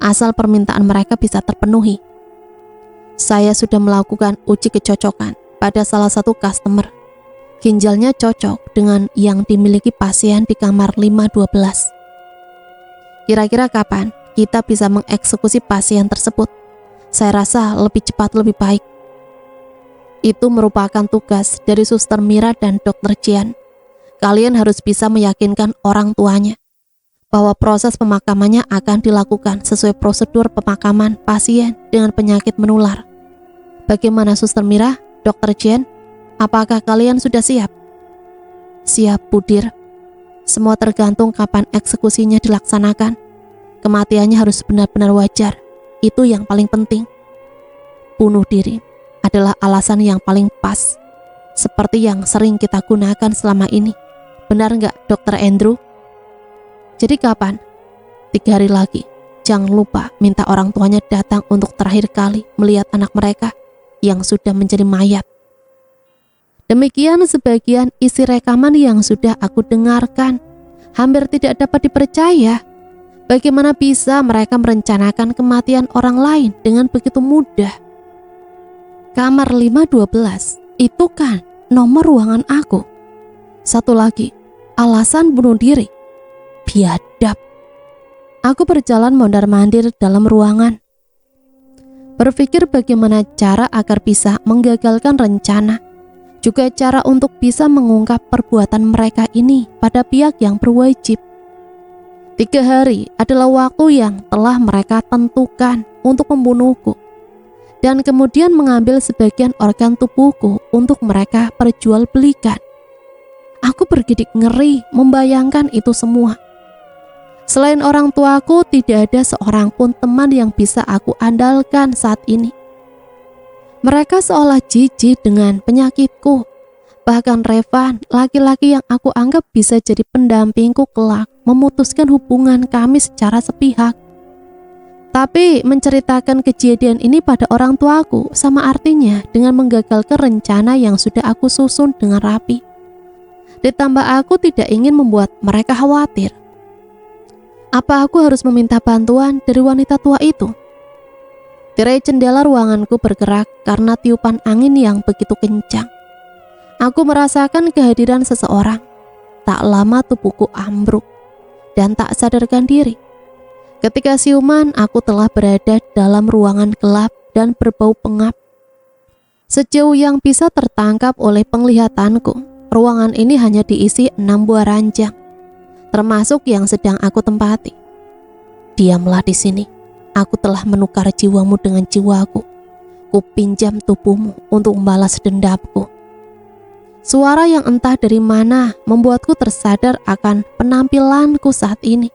asal permintaan mereka bisa terpenuhi. Saya sudah melakukan uji kecocokan pada salah satu customer. Ginjalnya cocok dengan yang dimiliki pasien di kamar 512. Kira-kira kapan kita bisa mengeksekusi pasien tersebut? Saya rasa lebih cepat lebih baik. Itu merupakan tugas dari Suster Mira dan Dr. Jian. Kalian harus bisa meyakinkan orang tuanya bahwa proses pemakamannya akan dilakukan sesuai prosedur pemakaman pasien dengan penyakit menular. Bagaimana Suster Mira, Dr. Jian? Apakah kalian sudah siap? Siap, Budir. Semua tergantung kapan eksekusinya dilaksanakan. Kematiannya harus benar-benar wajar. Itu yang paling penting. Bunuh diri adalah alasan yang paling pas, seperti yang sering kita gunakan selama ini. Benar nggak, Dr. Andrew? Jadi kapan? 3 hari lagi. Jangan lupa minta orang tuanya datang untuk terakhir kali melihat anak mereka yang sudah menjadi mayat. Demikian sebagian isi rekaman yang sudah aku dengarkan. Hampir tidak dapat dipercaya. Bagaimana bisa mereka merencanakan kematian orang lain dengan begitu mudah? Kamar 512, itu kan nomor ruangan aku. Satu lagi, alasan bunuh diri. Biadab. Aku berjalan mondar-mandir dalam ruangan. Berpikir bagaimana cara agar bisa menggagalkan rencana. Juga cara untuk bisa mengungkap perbuatan mereka ini pada pihak yang berwajib. 3 hari adalah waktu yang telah mereka tentukan untuk membunuhku. Dan kemudian mengambil sebagian organ tubuhku untuk mereka perjualbelikan. Aku bergidik ngeri membayangkan itu semua. Selain orang tuaku, tidak ada seorang pun teman yang bisa aku andalkan saat ini. Mereka seolah jijik dengan penyakitku. Bahkan Revan, laki-laki yang aku anggap bisa jadi pendampingku kelak, memutuskan hubungan kami secara sepihak. Tapi menceritakan kejadian ini pada orang tuaku sama artinya dengan menggagalkan rencana yang sudah aku susun dengan rapi. Ditambah aku tidak ingin membuat mereka khawatir. Apa aku harus meminta bantuan dari wanita tua itu? Tirai jendela ruanganku bergerak karena tiupan angin yang begitu kencang. Aku merasakan kehadiran seseorang. Tak lama tubuhku ambruk dan tak sadarkan diri. Ketika siuman, aku telah berada dalam ruangan gelap dan berbau pengap. Sejauh yang bisa tertangkap oleh penglihatanku, ruangan ini hanya diisi 6 buah ranjang, termasuk yang sedang aku tempati. Diamlah di sini. Aku telah menukar jiwamu dengan jiwaku. Ku pinjam tubuhmu untuk membalas dendamku. Suara yang entah dari mana membuatku tersadar akan penampilanku saat ini.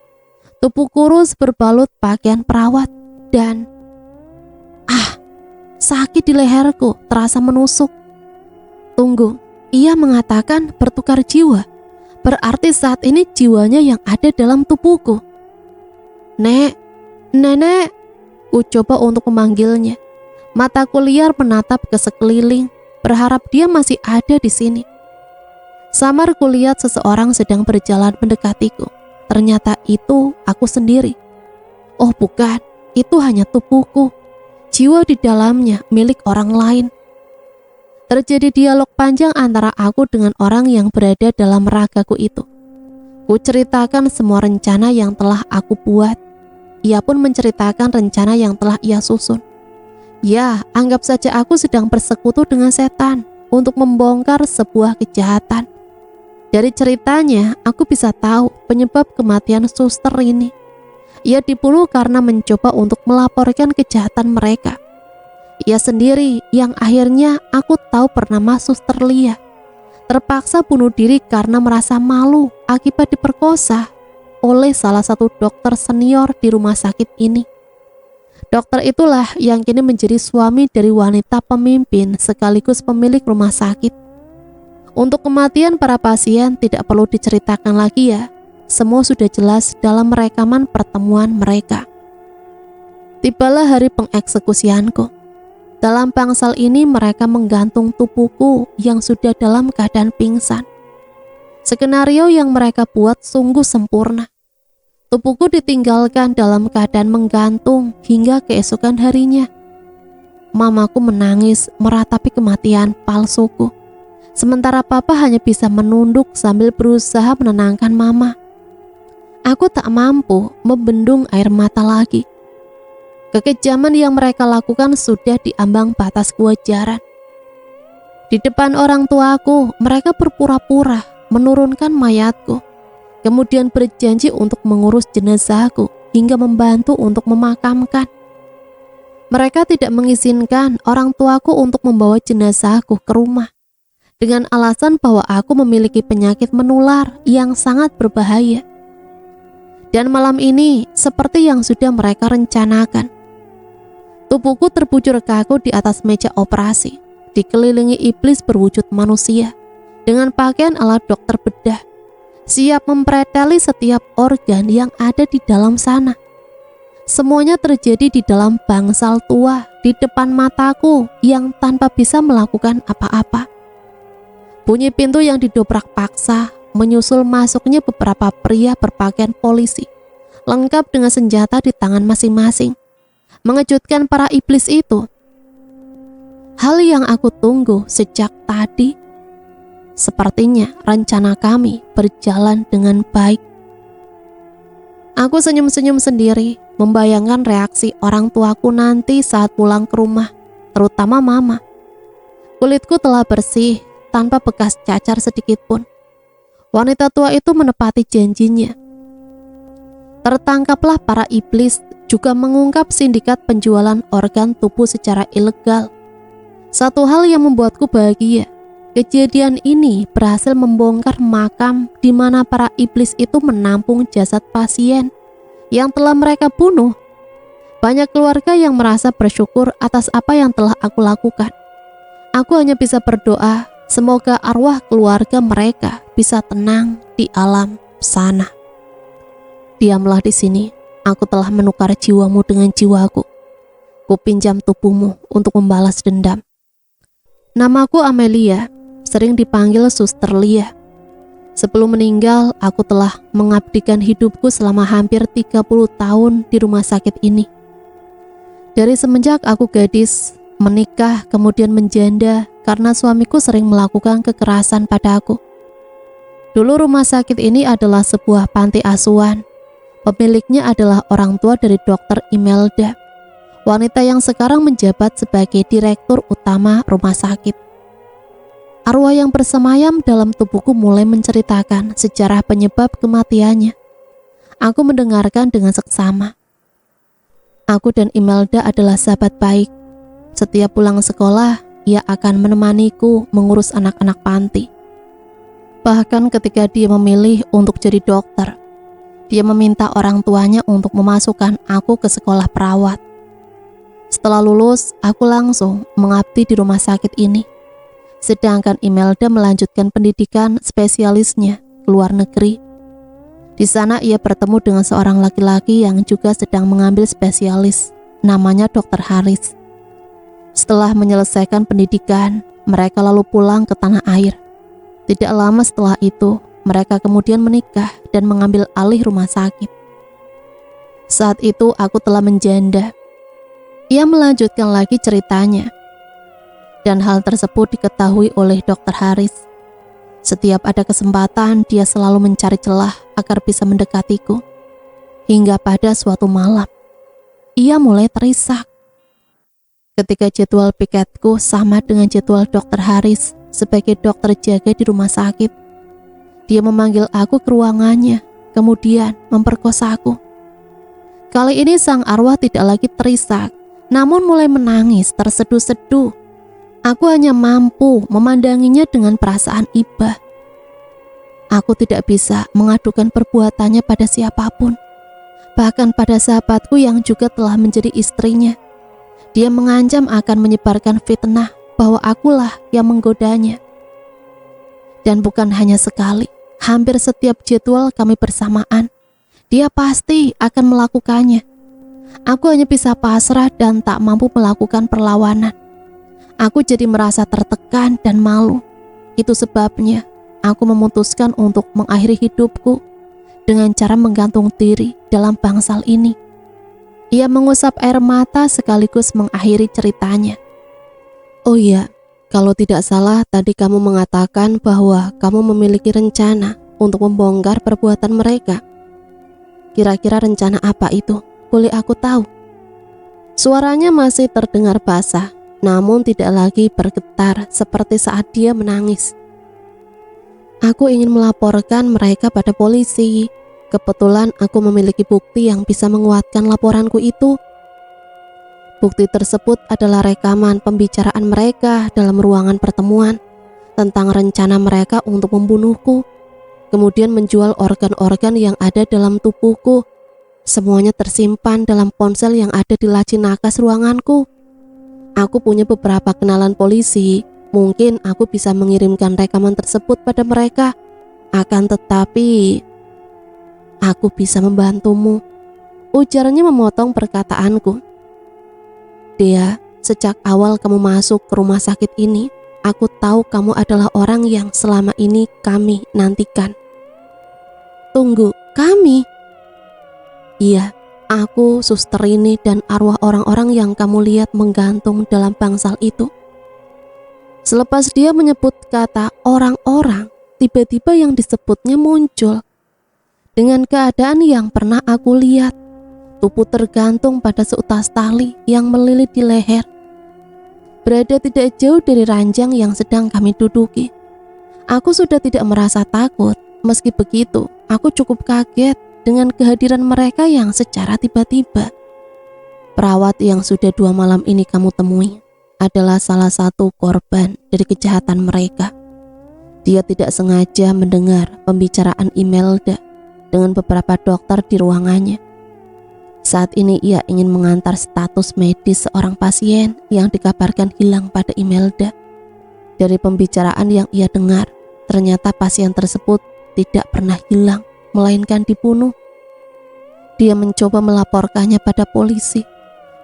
Tubuh kurus berbalut pakaian perawat dan sakit di leherku terasa menusuk. Tunggu, ia mengatakan bertukar jiwa. Berarti saat ini jiwanya yang ada dalam tubuhku. Nenek, ku coba untuk memanggilnya. Mataku liar menatap ke sekeliling, berharap dia masih ada di sini. Samar kulihat seseorang sedang berjalan mendekatiku. Ternyata itu aku sendiri. Oh bukan, itu hanya tubuhku. Jiwa di dalamnya milik orang lain. Terjadi dialog panjang antara aku dengan orang yang berada dalam ragaku itu. Ku ceritakan semua rencana yang telah aku buat. Ia pun menceritakan rencana yang telah ia susun. Ya, anggap saja aku sedang bersekutu dengan setan untuk membongkar sebuah kejahatan. Dari ceritanya, aku bisa tahu penyebab kematian suster ini. Ia dibunuh karena mencoba untuk melaporkan kejahatan mereka. Ia sendiri yang akhirnya aku tahu bernama Suster Lia. Terpaksa bunuh diri karena merasa malu akibat diperkosa oleh salah satu dokter senior di rumah sakit ini. Dokter itulah yang kini menjadi suami dari wanita pemimpin sekaligus pemilik rumah sakit. Untuk kematian para pasien tidak perlu diceritakan lagi ya. Semua sudah jelas dalam rekaman pertemuan mereka. Tibalah hari pengeksekusianku. Dalam bangsal ini mereka menggantung tubuhku yang sudah dalam keadaan pingsan. Skenario yang mereka buat sungguh sempurna. Tubuhku ditinggalkan dalam keadaan menggantung hingga keesokan harinya. Mamaku menangis meratapi kematian palsuku. Sementara papa hanya bisa menunduk sambil berusaha menenangkan mama. Aku tak mampu membendung air mata lagi. Kekejaman yang mereka lakukan sudah di ambang batas kewajaran. Di depan orang tuaku, mereka berpura-pura menurunkan mayatku. Kemudian berjanji untuk mengurus jenazahku hingga membantu untuk memakamkan. Mereka tidak mengizinkan orang tuaku untuk membawa jenazahku ke rumah dengan alasan bahwa aku memiliki penyakit menular yang sangat berbahaya. Dan malam ini, seperti yang sudah mereka rencanakan, tubuhku terbujur kaku di atas meja operasi, dikelilingi iblis berwujud manusia dengan pakaian ala dokter bedah, siap mempreteli setiap organ yang ada di dalam sana. Semuanya terjadi di dalam bangsal tua di depan mataku yang tanpa bisa melakukan apa-apa. Bunyi pintu yang didobrak paksa menyusul masuknya beberapa pria berpakaian polisi, lengkap dengan senjata di tangan masing-masing, mengejutkan para iblis itu. Hal yang aku tunggu sejak tadi. Sepertinya rencana kami berjalan dengan baik. Aku senyum-senyum sendiri, membayangkan reaksi orang tuaku nanti saat pulang ke rumah, terutama mama. Kulitku telah bersih, tanpa bekas cacar sedikit pun. Wanita tua itu menepati janjinya. Tertangkaplah para iblis juga mengungkap sindikat penjualan organ tubuh secara ilegal. Satu hal yang membuatku bahagia, kejadian ini berhasil membongkar makam di mana para iblis itu menampung jasad pasien yang telah mereka bunuh. Banyak keluarga yang merasa bersyukur atas apa yang telah aku lakukan. Aku hanya bisa berdoa, semoga arwah keluarga mereka bisa tenang di alam sana. Diamlah di sini, aku telah menukar jiwamu dengan jiwaku. Ku pinjam tubuhmu untuk membalas dendam. Namaku Amelia, sering dipanggil Suster Lia. Sebelum meninggal, aku telah mengabdikan hidupku selama hampir 30 tahun di rumah sakit ini. Dari semenjak aku gadis, menikah kemudian menjanda karena suamiku sering melakukan kekerasan pada aku. Dulu rumah sakit ini adalah sebuah panti asuhan. Pemiliknya adalah orang tua dari Dr. Imelda, wanita yang sekarang menjabat sebagai direktur utama rumah sakit. Arwah yang bersemayam dalam tubuhku mulai menceritakan sejarah penyebab kematiannya. Aku mendengarkan dengan seksama. Aku dan Imelda adalah sahabat baik. Setiap pulang sekolah, ia akan menemaniku mengurus anak-anak panti. Bahkan ketika dia memilih untuk jadi dokter, dia meminta orang tuanya untuk memasukkan aku ke sekolah perawat. Setelah lulus, aku langsung mengabdi di rumah sakit ini. Sedangkan Imelda melanjutkan pendidikan spesialisnya ke luar negeri. Di sana ia bertemu dengan seorang laki-laki yang juga sedang mengambil spesialis, namanya Dr. Haris. Setelah menyelesaikan pendidikan, mereka lalu pulang ke tanah air. Tidak lama setelah itu, mereka kemudian menikah dan mengambil alih rumah sakit. Saat itu aku telah menjanda. Ia melanjutkan lagi ceritanya. Dan hal tersebut diketahui oleh Dr. Haris. Setiap ada kesempatan, dia selalu mencari celah agar bisa mendekatiku. Hingga pada suatu malam, ia mulai terisak. Ketika jadwal piketku sama dengan jadwal Dr. Haris sebagai dokter jaga di rumah sakit, dia memanggil aku ke ruangannya, kemudian memperkosa aku. Kali ini sang arwah tidak lagi terisak, namun mulai menangis terseduh-seduh. Aku hanya mampu memandanginya dengan perasaan iba. Aku tidak bisa mengadukan perbuatannya pada siapapun, bahkan pada sahabatku yang juga telah menjadi istrinya. Dia mengancam akan menyebarkan fitnah bahwa akulah yang menggodanya. Dan bukan hanya sekali, hampir setiap jadwal kami bersamaan, dia pasti akan melakukannya. Aku hanya bisa pasrah dan tak mampu melakukan perlawanan. Aku jadi merasa tertekan dan malu. Itu sebabnya aku memutuskan untuk mengakhiri hidupku dengan cara menggantung diri dalam bangsal ini. Ia mengusap air mata sekaligus mengakhiri ceritanya. Oh iya, kalau tidak salah tadi kamu mengatakan bahwa kamu memiliki rencana untuk membongkar perbuatan mereka. Kira-kira rencana apa itu? Boleh aku tahu? Suaranya masih terdengar basah, namun tidak lagi bergetar seperti saat dia menangis. Aku ingin melaporkan mereka pada polisi. Kebetulan aku memiliki bukti yang bisa menguatkan laporanku itu. Bukti tersebut adalah rekaman pembicaraan mereka dalam ruangan pertemuan tentang rencana mereka untuk membunuhku, kemudian menjual organ-organ yang ada dalam tubuhku. Semuanya tersimpan dalam ponsel yang ada di laci nakas ruanganku. Aku punya beberapa kenalan polisi. Mungkin aku bisa mengirimkan rekaman tersebut pada mereka. Akan tetapi, aku bisa membantumu. Ujarnya memotong perkataanku. Dea, sejak awal kamu masuk ke rumah sakit ini, aku tahu kamu adalah orang yang selama ini kami nantikan. Tunggu, kami? Iya, aku, suster ini, dan arwah orang-orang yang kamu lihat menggantung dalam bangsal itu. Selepas dia menyebut kata orang-orang, tiba-tiba yang disebutnya muncul. Dengan keadaan yang pernah aku lihat, tubuh tergantung pada seutas tali yang melilit di leher. Berada tidak jauh dari ranjang yang sedang kami duduki. Aku sudah tidak merasa takut, meski begitu, aku cukup kaget dengan kehadiran mereka yang secara tiba-tiba. Perawat yang sudah 2 malam ini kamu temui adalah salah satu korban dari kejahatan mereka. Dia tidak sengaja mendengar pembicaraan Imelda dengan beberapa dokter di ruangannya. Saat ini ia ingin mengantar status medis seorang pasien yang dikabarkan hilang pada Imelda. Dari pembicaraan yang ia dengar, ternyata pasien tersebut tidak pernah hilang, melainkan dibunuh. Dia mencoba melaporkannya pada polisi,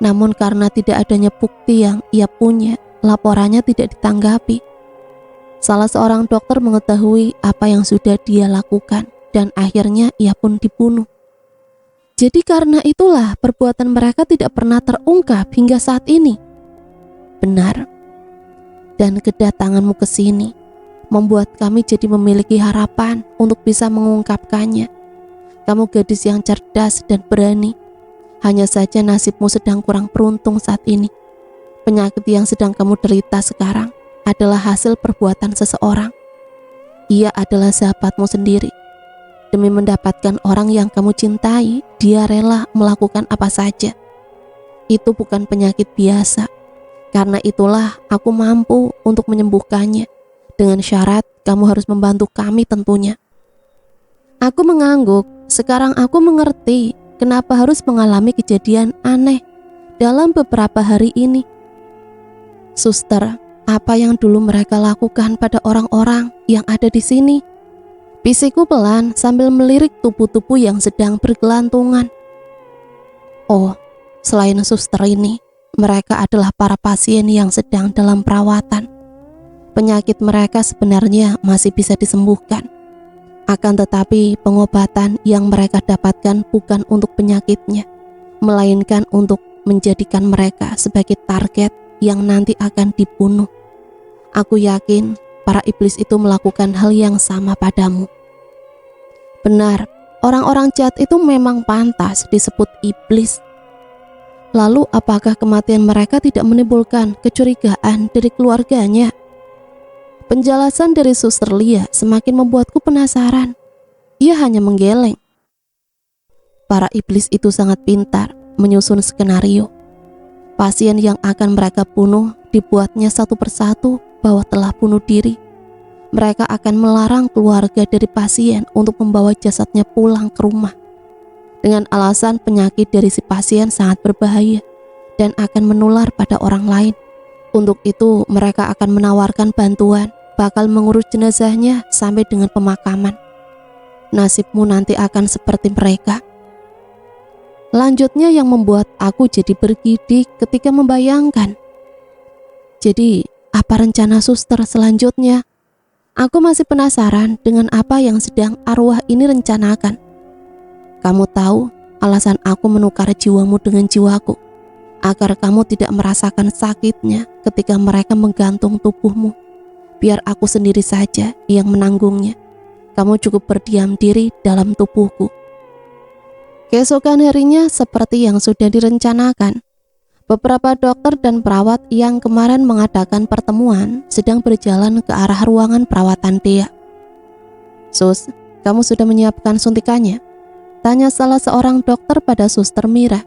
namun karena tidak adanya bukti yang ia punya, laporannya tidak ditanggapi. Salah seorang dokter mengetahui apa yang sudah dia lakukan dan akhirnya ia pun dibunuh. Jadi karena itulah perbuatan mereka tidak pernah terungkap hingga saat ini. Benar. Dan kedatanganmu ke sini membuat kami jadi memiliki harapan untuk bisa mengungkapkannya. Kamu gadis yang cerdas dan berani. Hanya saja nasibmu sedang kurang beruntung saat ini. Penyakit yang sedang kamu derita sekarang adalah hasil perbuatan seseorang. Ia adalah sahabatmu sendiri. Demi mendapatkan orang yang kamu cintai, dia rela melakukan apa saja. Itu bukan penyakit biasa. Karena itulah aku mampu untuk menyembuhkannya. Dengan syarat kamu harus membantu kami tentunya. Aku mengangguk. Sekarang aku mengerti kenapa harus mengalami kejadian aneh dalam beberapa hari ini. Suster, apa yang dulu mereka lakukan pada orang-orang yang ada di sini? Bisikku pelan sambil melirik tubuh-tubuh yang sedang bergelantungan. Oh, selain suster ini, mereka adalah para pasien yang sedang dalam perawatan. Penyakit mereka sebenarnya masih bisa disembuhkan. Akan tetapi pengobatan yang mereka dapatkan bukan untuk penyakitnya, melainkan untuk menjadikan mereka sebagai target yang nanti akan dibunuh. Aku yakin para iblis itu melakukan hal yang sama padamu. Benar, orang-orang jahat itu memang pantas disebut iblis. Lalu apakah kematian mereka tidak menimbulkan kecurigaan dari keluarganya? Penjelasan dari Suster Lia semakin membuatku penasaran. Ia hanya menggeleng. Para iblis itu sangat pintar menyusun skenario. Pasien yang akan mereka bunuh dibuatnya satu persatu bahwa telah bunuh diri. Mereka akan melarang keluarga dari pasien untuk membawa jasadnya pulang ke rumah. Dengan alasan penyakit dari si pasien sangat berbahaya dan akan menular pada orang lain. Untuk itu mereka akan menawarkan bantuan, bakal mengurus jenazahnya sampai dengan pemakaman. Nasibmu nanti akan seperti mereka. Lanjutnya yang membuat aku jadi bergidik ketika membayangkan. Jadi, apa rencana suster selanjutnya? Aku masih penasaran dengan apa yang sedang arwah ini rencanakan. Kamu tahu alasan aku menukar jiwamu dengan jiwaku, agar kamu tidak merasakan sakitnya ketika mereka menggantung tubuhmu. Biar aku sendiri saja yang menanggungnya. Kamu cukup berdiam diri dalam tubuhku. Keesokan harinya seperti yang sudah direncanakan, beberapa dokter dan perawat yang kemarin mengadakan pertemuan sedang berjalan ke arah ruangan perawatan Dea. Sus, kamu sudah menyiapkan suntikannya? Tanya salah seorang dokter pada Suster Mira.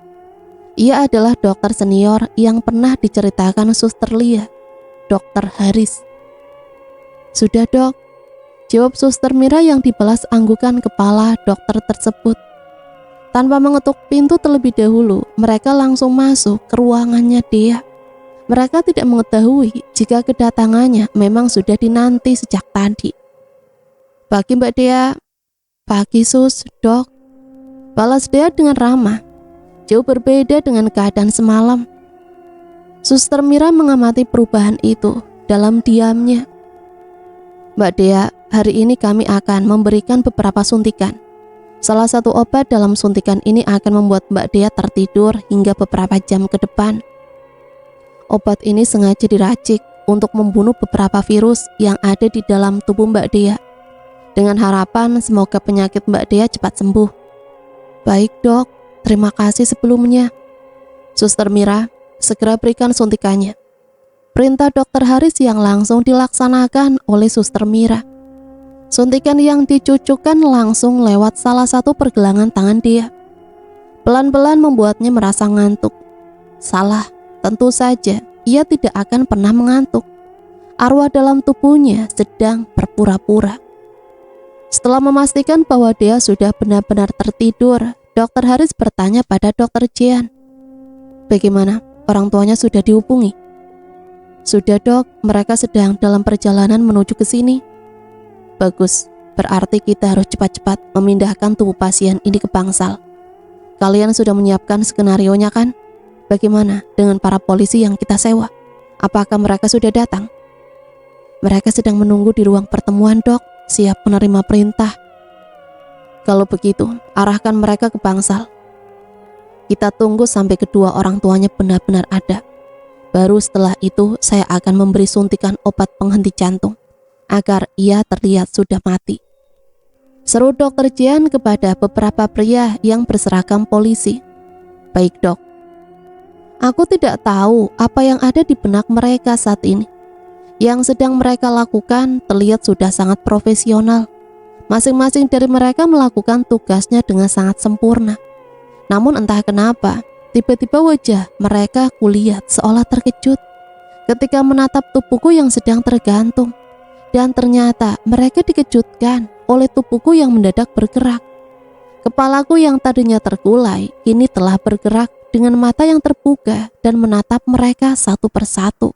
Ia adalah dokter senior yang pernah diceritakan Suster Lia, Dokter Haris. Sudah dok, jawab Suster Mira yang dibalas anggukan kepala dokter tersebut. Tanpa mengetuk pintu terlebih dahulu, mereka langsung masuk ke ruangannya Dea. Mereka tidak mengetahui jika kedatangannya memang sudah dinanti sejak tadi. Pagi Mbak Dea. Pagi Sus, dok. Balas Dea dengan ramah. Jauh berbeda dengan keadaan semalam. Suster Mira mengamati perubahan itu dalam diamnya. Mbak Dea, hari ini kami akan memberikan beberapa suntikan. Salah satu obat dalam suntikan ini akan membuat Mbak Dea tertidur hingga beberapa jam ke depan. Obat ini sengaja diracik untuk membunuh beberapa virus yang ada di dalam tubuh Mbak Dea. Dengan harapan semoga penyakit Mbak Dea cepat sembuh. Baik dok, terima kasih sebelumnya. Suster Mira, segera berikan suntikannya. Perintah Dokter Haris yang langsung dilaksanakan oleh Suster Mira. Suntikan yang dicucukkan langsung lewat salah satu pergelangan tangan dia. Pelan-pelan membuatnya merasa ngantuk. Salah, tentu saja ia tidak akan pernah mengantuk. Arwah dalam tubuhnya sedang berpura-pura. Setelah memastikan bahwa dia sudah benar-benar tertidur, Dokter Haris bertanya pada Dokter Jian. Bagaimana? Orang tuanya sudah dihubungi? Sudah dok, mereka sedang dalam perjalanan menuju ke sini. Bagus, berarti kita harus cepat-cepat memindahkan tubuh pasien ini ke bangsal. Kalian sudah menyiapkan skenarionya kan? Bagaimana dengan para polisi yang kita sewa? Apakah mereka sudah datang? Mereka sedang menunggu di ruang pertemuan dok, siap menerima perintah. Kalau begitu, arahkan mereka ke bangsal. Kita tunggu sampai kedua orang tuanya benar-benar ada. Baru setelah itu saya akan memberi suntikan obat penghenti jantung agar ia terlihat sudah mati. Seru Dokter Jian kepada beberapa pria yang berseragam polisi. Baik dok. Aku tidak tahu apa yang ada di benak mereka saat ini. Yang sedang mereka lakukan terlihat sudah sangat profesional. Masing-masing dari mereka melakukan tugasnya dengan sangat sempurna. Namun entah kenapa, tiba-tiba wajah mereka kulihat seolah terkejut. ketika menatap tubuhku yang sedang tergantung. Dan ternyata mereka dikejutkan oleh tubuhku yang mendadak bergerak. Kepalaku yang tadinya terkulai kini telah bergerak dengan mata yang terbuka dan menatap mereka satu persatu.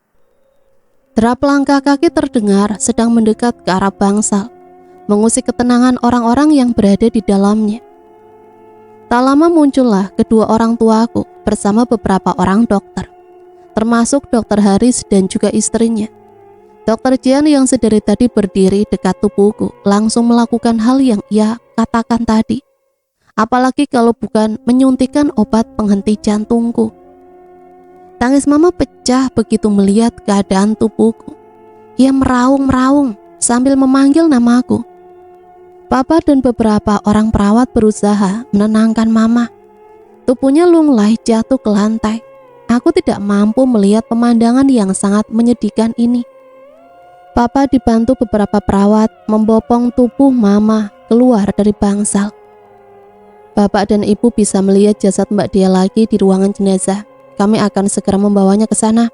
Derap langkah kaki terdengar sedang mendekat ke arah bangsal, mengusik ketenangan orang-orang yang berada di dalamnya. Tak lama muncullah kedua orang tuaku bersama beberapa orang dokter, termasuk Dokter Haris dan juga istrinya. Dokter Jian yang sedari tadi berdiri dekat tubuhku langsung melakukan hal yang ia katakan tadi. Apalagi kalau bukan menyuntikkan obat penghenti jantungku. Tangis mama pecah begitu melihat keadaan tubuhku. Ia meraung-meraung sambil memanggil namaku. Papa dan beberapa orang perawat berusaha menenangkan mama. Tubuhnya lunglai jatuh ke lantai. Aku tidak mampu melihat pemandangan yang sangat menyedihkan ini. Papa dibantu beberapa perawat membopong tubuh mama keluar dari bangsal. Bapak dan ibu bisa melihat jasad Mbak Dia lagi di ruangan jenazah. Kami akan segera membawanya ke sana,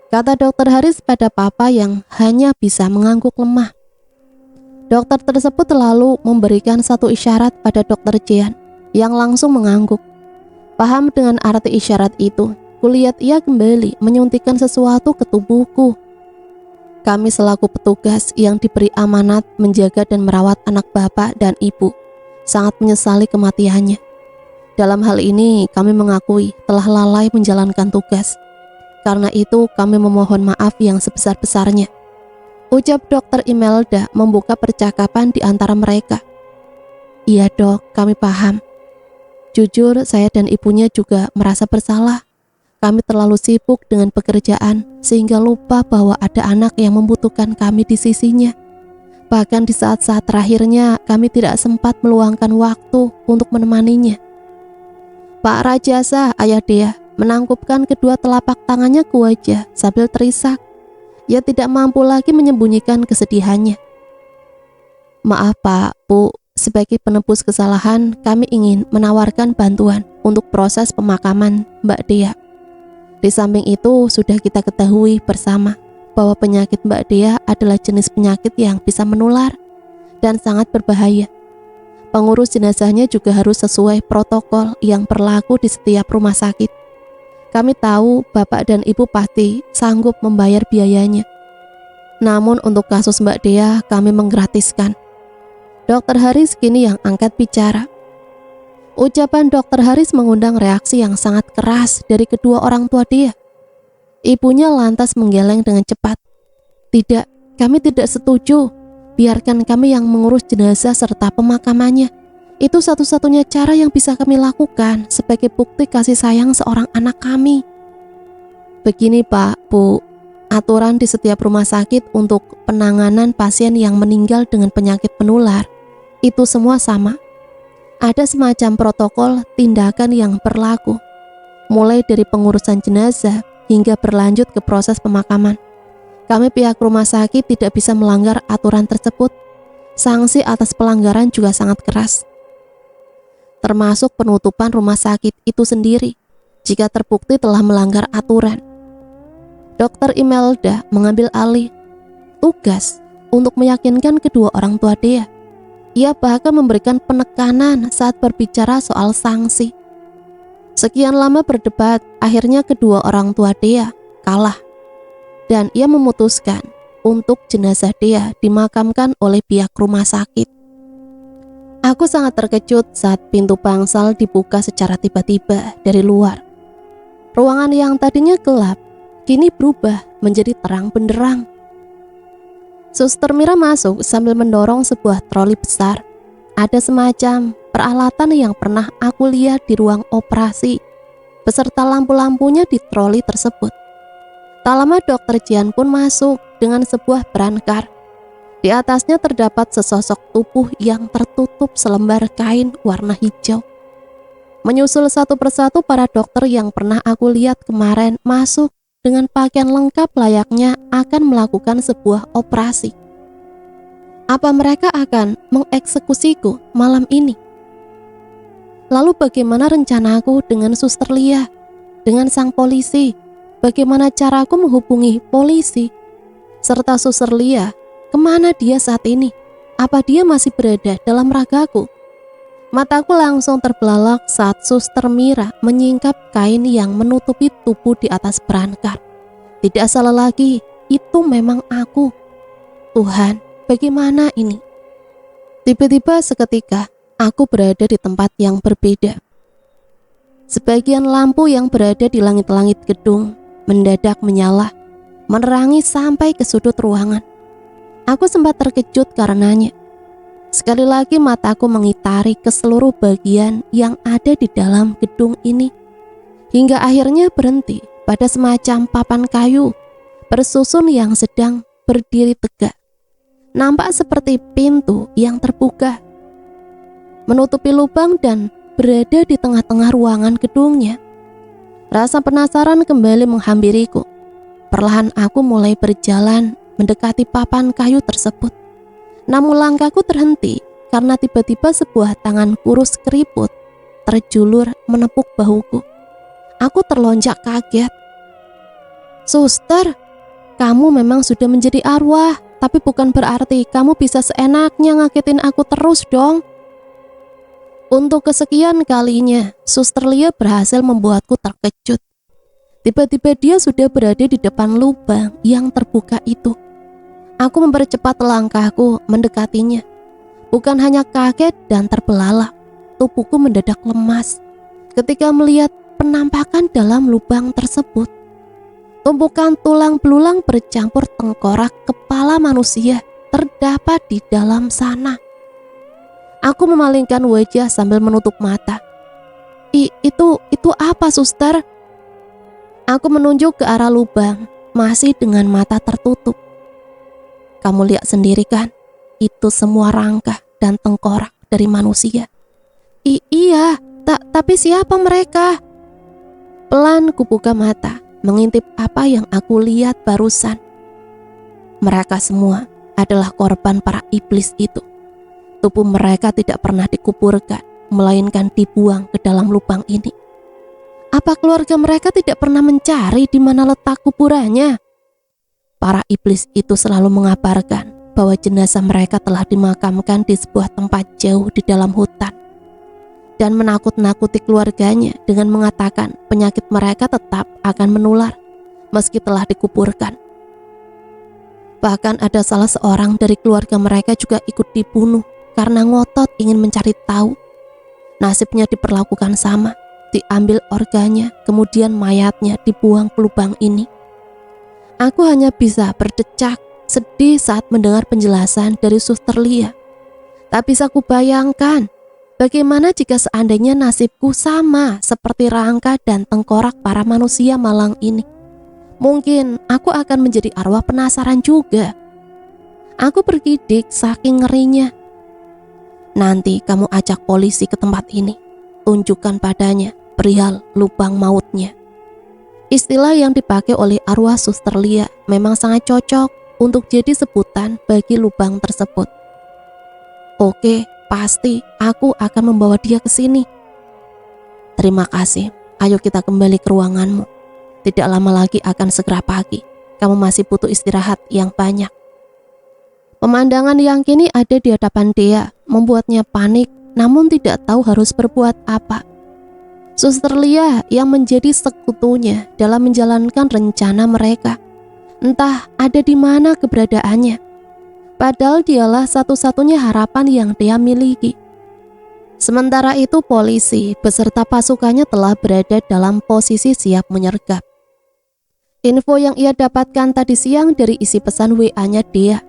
kata Dokter Haris pada papa yang hanya bisa mengangguk lemah. Dokter tersebut lalu memberikan satu isyarat pada Dokter Jian yang langsung mengangguk. Paham dengan arti isyarat itu, kulihat ia kembali menyuntikkan sesuatu ke tubuhku. Kami selaku petugas yang diberi amanat menjaga dan merawat anak bapak dan ibu sangat menyesali kematiannya. Dalam hal ini kami mengakui telah lalai menjalankan tugas. Karena itu kami memohon maaf yang sebesar-besarnya, ucap Dokter Imelda membuka percakapan di antara mereka. Iya dok, kami paham. Jujur saya dan ibunya juga merasa bersalah. Kami terlalu sibuk dengan pekerjaan sehingga lupa bahwa ada anak yang membutuhkan kami di sisinya. Bahkan di saat-saat terakhirnya kami tidak sempat meluangkan waktu untuk menemaninya. Pak Rajasa, ayah Dea, menangkupkan kedua telapak tangannya ke wajah sambil terisak. Ia tidak mampu lagi menyembunyikan kesedihannya. Maaf Pak, Bu, sebagai penebus kesalahan kami ingin menawarkan bantuan untuk proses pemakaman Mbak Dea. Di samping itu sudah kita ketahui bersama bahwa penyakit Mbak Dea adalah jenis penyakit yang bisa menular dan sangat berbahaya. Pengurus jenazahnya juga harus sesuai protokol yang berlaku di setiap rumah sakit. Kami tahu Bapak dan Ibu pasti sanggup membayar biayanya. Namun untuk kasus Mbak Dea kami menggratiskan. Dokter Haris kini yang angkat bicara. Ucapan Dokter Haris mengundang reaksi yang sangat keras dari kedua orang tua Dea. Ibunya lantas menggeleng dengan cepat. Tidak, kami tidak setuju. Biarkan kami yang mengurus jenazah serta pemakamannya. Itu satu-satunya cara yang bisa kami lakukan sebagai bukti kasih sayang seorang anak kami. Begini Pak, Bu, aturan di setiap rumah sakit untuk penanganan pasien yang meninggal dengan penyakit menular, itu semua sama. Ada semacam protokol tindakan yang berlaku, mulai dari pengurusan jenazah hingga berlanjut ke proses pemakaman. Kami pihak rumah sakit tidak bisa melanggar aturan tersebut. Sanksi atas pelanggaran juga sangat keras, termasuk penutupan rumah sakit itu sendiri jika terbukti telah melanggar aturan. Dokter Imelda mengambil alih tugas untuk meyakinkan kedua orang tua Dea. Ia bahkan memberikan penekanan saat berbicara soal sanksi. Sekian lama berdebat, akhirnya kedua orang tua Dea kalah. Dan ia memutuskan untuk jenazah Dea dimakamkan oleh pihak rumah sakit. Aku sangat terkejut saat pintu bangsal dibuka secara tiba-tiba dari luar. Ruangan yang tadinya gelap, kini berubah menjadi terang benderang. Suster Mira masuk sambil mendorong sebuah troli besar. Ada semacam peralatan yang pernah aku lihat di ruang operasi, beserta lampu-lampunya di troli tersebut. Tak lama Dokter Jian pun masuk dengan sebuah brankar. Di atasnya terdapat sesosok tubuh yang tertutup selembar kain warna hijau. Menyusul satu persatu para dokter yang pernah aku lihat kemarin masuk dengan pakaian lengkap layaknya akan melakukan sebuah operasi. Apa mereka akan mengeksekusiku malam ini? Lalu bagaimana rencanaku dengan Suster Lia, dengan sang polisi? bagaimana caraku menghubungi polisi. Serta Suster Lia, kemana dia saat ini? Apa dia masih berada dalam ragaku? Mataku langsung terbelalak saat Suster Mira menyingkap kain yang menutupi tubuh di atas berangkar. Tidak salah lagi, itu memang aku. Tuhan, bagaimana ini? Tiba-tiba seketika, aku berada di tempat yang berbeda. Sebagian lampu yang berada di langit-langit gedung mendadak menyala, menerangi sampai ke sudut ruangan. Aku sempat terkejut karenanya. Sekali lagi mataku mengitari ke seluruh bagian yang ada di dalam gedung ini, hingga akhirnya berhenti pada semacam papan kayu bersusun yang sedang berdiri tegak. Nampak seperti pintu yang terbuka, menutupi lubang dan berada di tengah-tengah ruangan gedungnya. Rasa penasaran kembali menghampiriku. Perlahan aku mulai berjalan mendekati papan kayu tersebut. Namun langkahku terhenti karena tiba-tiba sebuah tangan kurus keriput terjulur menepuk bahuku. Aku terlonjak kaget. Suster, kamu memang sudah menjadi arwah, tapi bukan berarti kamu bisa seenaknya ngagetin aku terus dong. Untuk kesekian kalinya, Suster Lia berhasil membuatku terkejut. Tiba-tiba dia sudah berada di depan lubang yang terbuka itu. Aku mempercepat langkahku mendekatinya. Bukan hanya kaget dan terbelalak, tubuhku mendadak lemas ketika melihat penampakan dalam lubang tersebut. Tumpukan tulang belulang bercampur tengkorak kepala manusia terdapat di dalam sana. Aku memalingkan wajah sambil menutup mata. Itu apa, Suster? Aku menunjuk ke arah lubang, masih dengan mata tertutup. Kamu lihat sendiri kan, itu semua rangka dan tengkorak dari manusia. Iya, tapi siapa mereka? Pelan kubuka mata, mengintip apa yang aku lihat barusan. Mereka semua adalah korban para iblis itu. Tubuh mereka tidak pernah dikuburkan, melainkan dibuang ke dalam lubang ini. Apa keluarga mereka tidak pernah mencari di mana letak kuburannya? Para iblis itu selalu mengabarkan bahwa jenazah mereka telah dimakamkan di sebuah tempat jauh di dalam hutan, dan menakut-nakuti keluarganya dengan mengatakan penyakit mereka tetap akan menular meski telah dikuburkan. Bahkan ada salah seorang dari keluarga mereka juga ikut dibunuh karena ngotot ingin mencari tahu. Nasibnya diperlakukan sama, diambil organnya, kemudian mayatnya dibuang ke lubang ini. Aku hanya bisa berdecak sedih saat mendengar penjelasan dari Suster Lia. Tak bisa kubayangkan bagaimana jika seandainya nasibku sama seperti rangka dan tengkorak para manusia malang ini. Mungkin aku akan menjadi arwah penasaran juga. Aku bergidik saking ngerinya. Nanti kamu ajak polisi ke tempat ini. Tunjukkan padanya perihal lubang mautnya. Istilah yang dipakai oleh arwah Suster Lia memang sangat cocok untuk jadi sebutan bagi lubang tersebut. Oke, pasti aku akan membawa dia ke sini. Terima kasih. Ayo kita kembali ke ruanganmu. Tidak lama lagi akan segera pagi. Kamu masih butuh istirahat yang banyak. Pemandangan yang kini ada di hadapan Dea membuatnya panik, namun tidak tahu harus berbuat apa. Suster Lia yang menjadi sekutunya dalam menjalankan rencana mereka, entah ada di mana keberadaannya. Padahal dialah satu-satunya harapan yang dia miliki. Sementara itu polisi beserta pasukannya telah berada dalam posisi siap menyergap. Info yang ia dapatkan tadi siang dari isi pesan WA-nya Dea.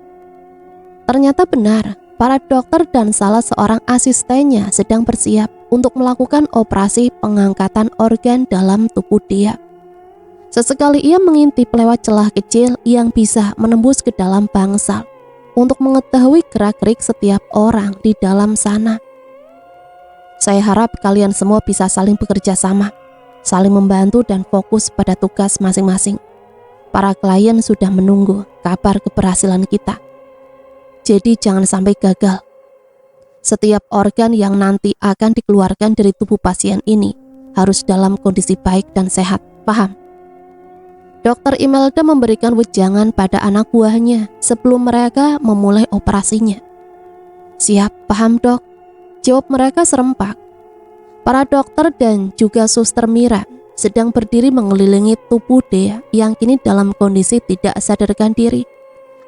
Ternyata benar, para dokter dan salah seorang asistennya sedang bersiap untuk melakukan operasi pengangkatan organ dalam tubuh dia. Sesekali ia mengintip lewat celah kecil yang bisa menembus ke dalam bangsal untuk mengetahui gerak-gerik setiap orang di dalam sana. Saya harap kalian semua bisa saling bekerja sama, saling membantu dan fokus pada tugas masing-masing. Para klien sudah menunggu kabar keberhasilan kita. Jadi jangan sampai gagal. Setiap organ yang nanti akan dikeluarkan dari tubuh pasien ini harus dalam kondisi baik dan sehat, paham? Dokter Imelda memberikan wejangan pada anak buahnya sebelum mereka memulai operasinya. "Siap, paham dok," jawab mereka serempak. Para dokter dan juga suster Mira sedang berdiri mengelilingi tubuh Dea yang kini dalam kondisi tidak sadarkan diri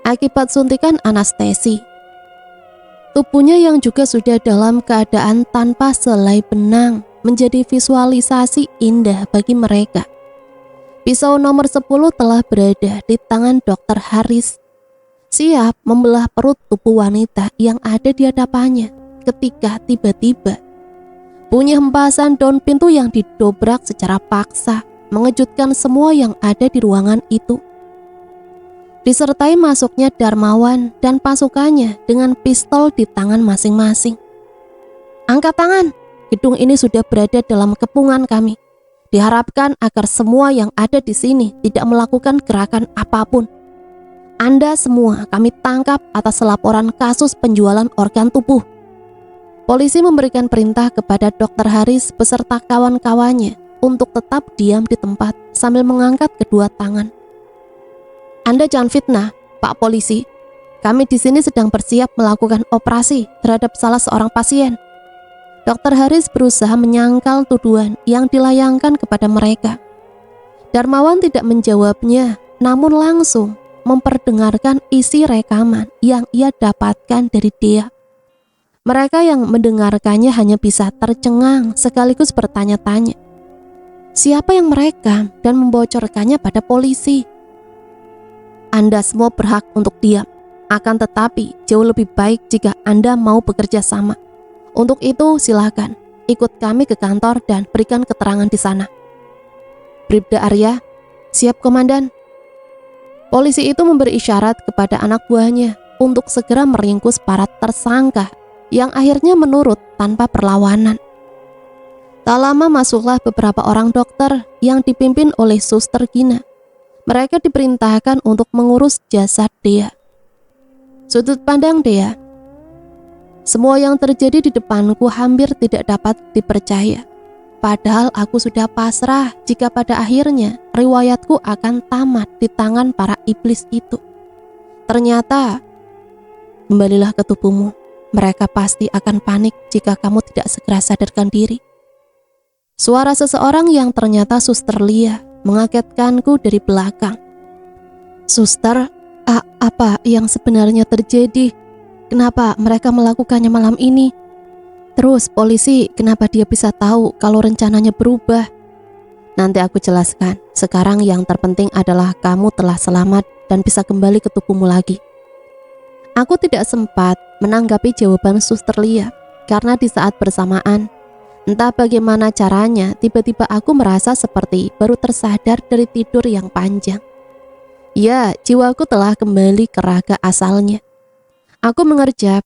akibat suntikan anestesi. Tubuhnya yang juga sudah dalam keadaan tanpa selai benang menjadi visualisasi indah bagi mereka. Pisau nomor 10 telah berada di tangan Dr. Haris, siap membelah perut tubuh wanita yang ada di hadapannya ketika tiba-tiba bunyi hempasan daun pintu yang didobrak secara paksa mengejutkan semua yang ada di ruangan itu. Disertai masuknya Darmawan dan pasukannya dengan pistol di tangan masing-masing. "Angkat tangan, gedung ini sudah berada dalam kepungan kami. Diharapkan agar semua yang ada di sini tidak melakukan gerakan apapun. Anda semua kami tangkap atas laporan kasus penjualan organ tubuh." Polisi memberikan perintah kepada Dr. Haris beserta kawan-kawannya untuk tetap diam di tempat sambil mengangkat kedua tangan. "Anda jangan fitnah, Pak Polisi. Kami di sini sedang bersiap melakukan operasi terhadap salah seorang pasien." Dr. Haris berusaha menyangkal tuduhan yang dilayangkan kepada mereka. Darmawan tidak menjawabnya, namun langsung memperdengarkan isi rekaman yang ia dapatkan dari Dea. Mereka yang mendengarkannya hanya bisa tercengang sekaligus bertanya-tanya, siapa yang merekam dan membocorkannya pada polisi? "Anda semua berhak untuk diam, akan tetapi jauh lebih baik jika Anda mau bekerja sama. Untuk itu silakan ikut kami ke kantor dan berikan keterangan di sana." "Bribda Arya." "Siap, Komandan." Polisi itu memberi isyarat kepada anak buahnya untuk segera meringkus para tersangka yang akhirnya menurut tanpa perlawanan. Tak lama masuklah beberapa orang dokter yang dipimpin oleh Suster Gina. Mereka diperintahkan untuk mengurus jasad Dea. Sudut pandang Dea. Semua yang terjadi di depanku hampir tidak dapat dipercaya. Padahal aku sudah pasrah jika pada akhirnya riwayatku akan tamat di tangan para iblis itu. Ternyata, kembalilah ke tubuhmu. Mereka pasti akan panik jika kamu tidak segera sadarkan diri. Suara seseorang yang ternyata Suster Lia mengagetkanku dari belakang. "Suster, apa yang sebenarnya terjadi? Kenapa mereka melakukannya malam ini? Terus polisi kenapa dia bisa tahu kalau rencananya berubah?" "Nanti aku jelaskan. Sekarang yang terpenting adalah kamu telah selamat dan bisa kembali ke tubuhmu lagi." Aku tidak sempat menanggapi jawaban Suster Lia karena di saat bersamaan, entah bagaimana caranya, tiba-tiba aku merasa seperti baru tersadar dari tidur yang panjang. Ya, jiwaku telah kembali ke raga asalnya. Aku mengerjap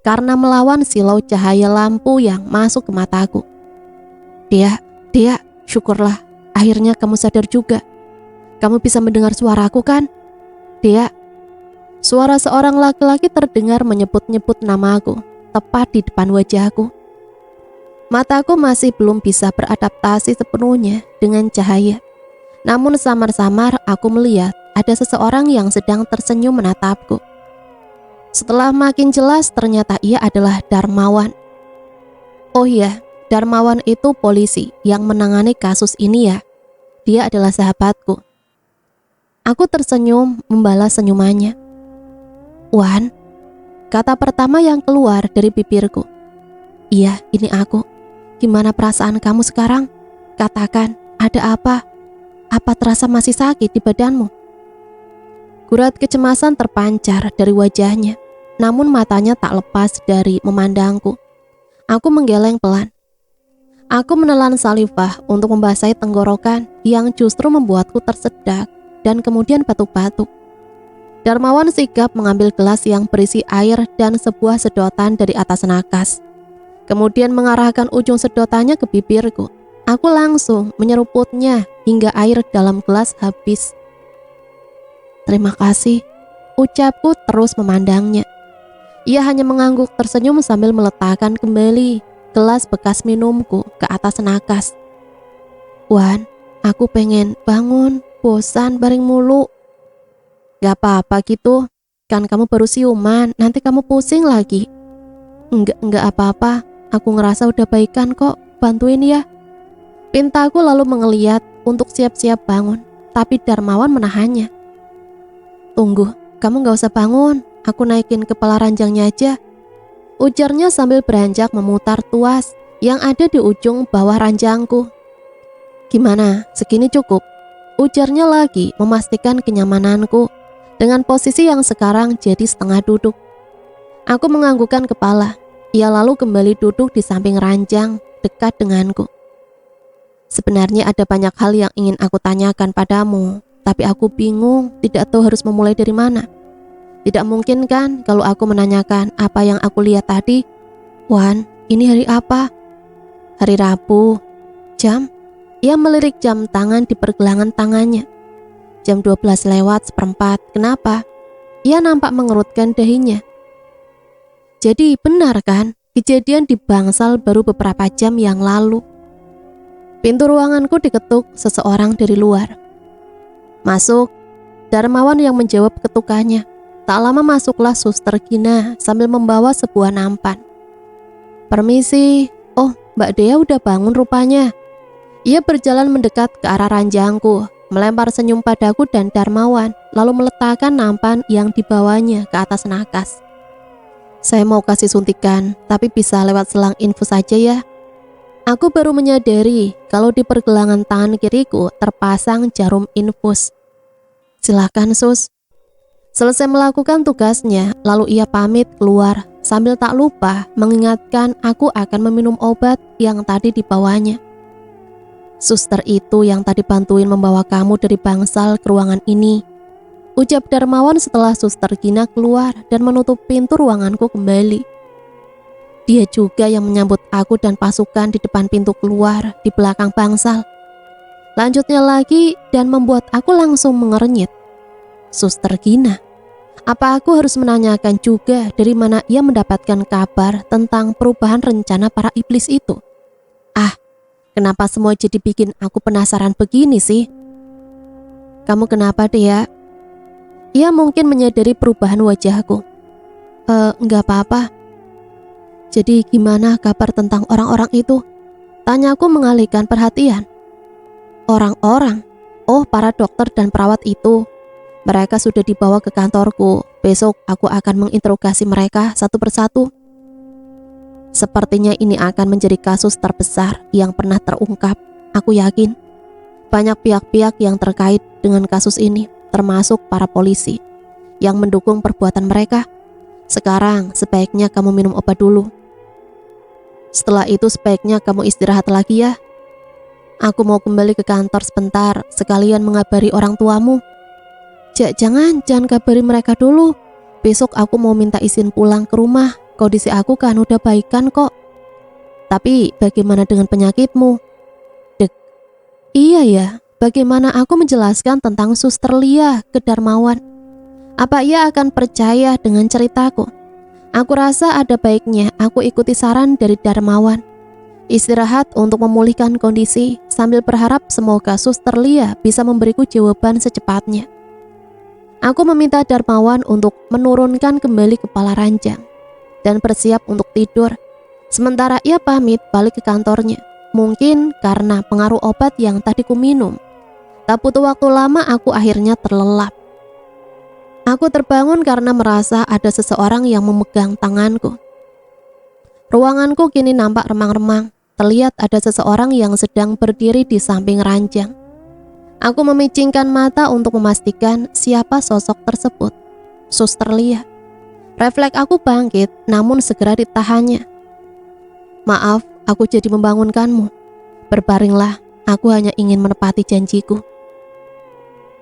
karena melawan silau cahaya lampu yang masuk ke mataku. Dea, syukurlah, akhirnya kamu sadar juga. Kamu bisa mendengar suaraku kan? Dea." Suara seorang laki-laki terdengar menyebut-nyebut namaku, tepat di depan wajahku. Mataku masih belum bisa beradaptasi sepenuhnya dengan cahaya. Namun samar-samar aku melihat ada seseorang yang sedang tersenyum menatapku. Setelah makin jelas ternyata ia adalah Darmawan. Oh iya, Darmawan itu polisi yang menangani kasus ini ya. Dia adalah sahabatku. Aku tersenyum membalas senyumannya. "Wan," kata pertama yang keluar dari bibirku. "Iya, ini aku. Gimana perasaan kamu sekarang? Katakan, ada apa? Apa terasa masih sakit di badanmu?" Gurat kecemasan terpancar dari wajahnya, namun matanya tak lepas dari memandangku. Aku menggeleng pelan. Aku menelan salivah untuk membasahi tenggorokan yang justru membuatku tersedak dan kemudian batuk-batuk. Darmawan sigap mengambil gelas yang berisi air dan sebuah sedotan dari atas nakas. Kemudian mengarahkan ujung sedotannya ke bibirku. Aku langsung menyeruputnya hingga air dalam gelas habis. "Terima kasih," ucapku terus memandangnya. Ia hanya mengangguk tersenyum sambil meletakkan kembali gelas bekas minumku ke atas nakas. "Wan, aku pengen bangun, bosan baring mulu. Gak apa-apa gitu, kan kamu baru siuman, nanti kamu pusing lagi. Enggak apa-apa, aku ngerasa udah baikan kok, bantuin ya. Pintaku lalu mengeliat untuk siap-siap bangun, tapi Darmawan menahannya. Tunggu, kamu gak usah bangun, aku naikin kepala ranjangnya aja. Ujarnya sambil beranjak memutar tuas yang ada di ujung bawah ranjangku. Gimana, segini cukup? Ujarnya lagi memastikan kenyamananku dengan posisi yang sekarang jadi setengah duduk. Aku menganggukkan kepala, ia lalu kembali duduk di samping ranjang dekat denganku. Sebenarnya ada banyak hal yang ingin aku tanyakan padamu, tapi aku bingung, tidak tahu harus memulai dari mana. Tidak mungkin kan kalau aku menanyakan apa yang aku lihat tadi. Wan, ini hari apa? Hari Rabu. Jam? Ia melirik jam tangan di pergelangan tangannya. Jam 12:04. Kenapa? Ia nampak mengerutkan dahinya. Jadi benar kan? Kejadian di Bangsal baru beberapa jam yang lalu. Pintu ruanganku diketuk seseorang dari luar. Masuk. Darmawan yang menjawab ketukannya. Tak lama masuklah Suster Gina sambil membawa sebuah nampan. Permisi. Oh, Mbak Dea udah bangun rupanya. Ia berjalan mendekat ke arah ranjangku, melempar senyum padaku dan Darmawan, lalu meletakkan nampan yang dibawanya ke atas nakas. Saya mau kasih suntikan, tapi bisa lewat selang infus saja ya. Aku baru menyadari kalau di pergelangan tangan kiriku terpasang jarum infus. Silakan Sus. Selesai melakukan tugasnya, lalu ia pamit keluar sambil tak lupa mengingatkan aku akan meminum obat yang tadi dibawanya. Suster itu yang tadi bantuin membawa kamu dari Bangsal ke ruangan ini, ucap Darmawan setelah Suster Gina keluar dan menutup pintu ruanganku kembali. Dia juga yang menyambut aku dan pasukan di depan pintu keluar di belakang Bangsal. Lanjutnya lagi dan membuat aku langsung mengernyit. Suster Gina. Apa aku harus menanyakan juga dari mana ia mendapatkan kabar tentang perubahan rencana para iblis itu? Kenapa semua jadi bikin aku penasaran begini sih? Kamu kenapa, Dea? Ia mungkin menyadari perubahan wajahku. Enggak apa-apa. Jadi gimana kabar tentang orang-orang itu? Tanyaku mengalihkan perhatian. Orang-orang? Oh, para dokter dan perawat itu. Mereka sudah dibawa ke kantorku. Besok aku akan menginterogasi mereka satu persatu. Sepertinya ini akan menjadi kasus terbesar yang pernah terungkap. Aku yakin banyak pihak-pihak yang terkait dengan kasus ini, termasuk para polisi yang mendukung perbuatan mereka. Sekarang sebaiknya kamu minum obat dulu. Setelah itu sebaiknya kamu istirahat lagi ya. Aku mau kembali ke kantor sebentar, sekalian mengabari orang tuamu. Jangan kabari mereka dulu. Besok aku mau minta izin pulang ke rumah. Kondisi aku kan udah baikan kok. Tapi bagaimana dengan penyakitmu? Iya ya, bagaimana aku menjelaskan tentang Suster Lia ke Darmawan? Apa ia akan percaya dengan ceritaku? Aku rasa ada baiknya aku ikuti saran dari Darmawan. Istirahat untuk memulihkan kondisi sambil berharap semoga Suster Lia bisa memberiku jawaban secepatnya. Aku meminta Darmawan untuk menurunkan kembali kepala ranjang dan bersiap untuk tidur. Sementara ia pamit balik ke kantornya. Mungkin karena pengaruh obat yang tadi ku minum. Tak butuh waktu lama aku akhirnya terlelap. Aku terbangun karena merasa ada seseorang yang memegang tanganku. Ruanganku kini nampak remang-remang. Terlihat ada seseorang yang sedang berdiri di samping ranjang. Aku memicingkan mata untuk memastikan siapa sosok tersebut. Suster Lia. Refleks aku bangkit, namun segera ditahannya. Maaf, aku jadi membangunkanmu. Berbaringlah, aku hanya ingin menepati janjiku.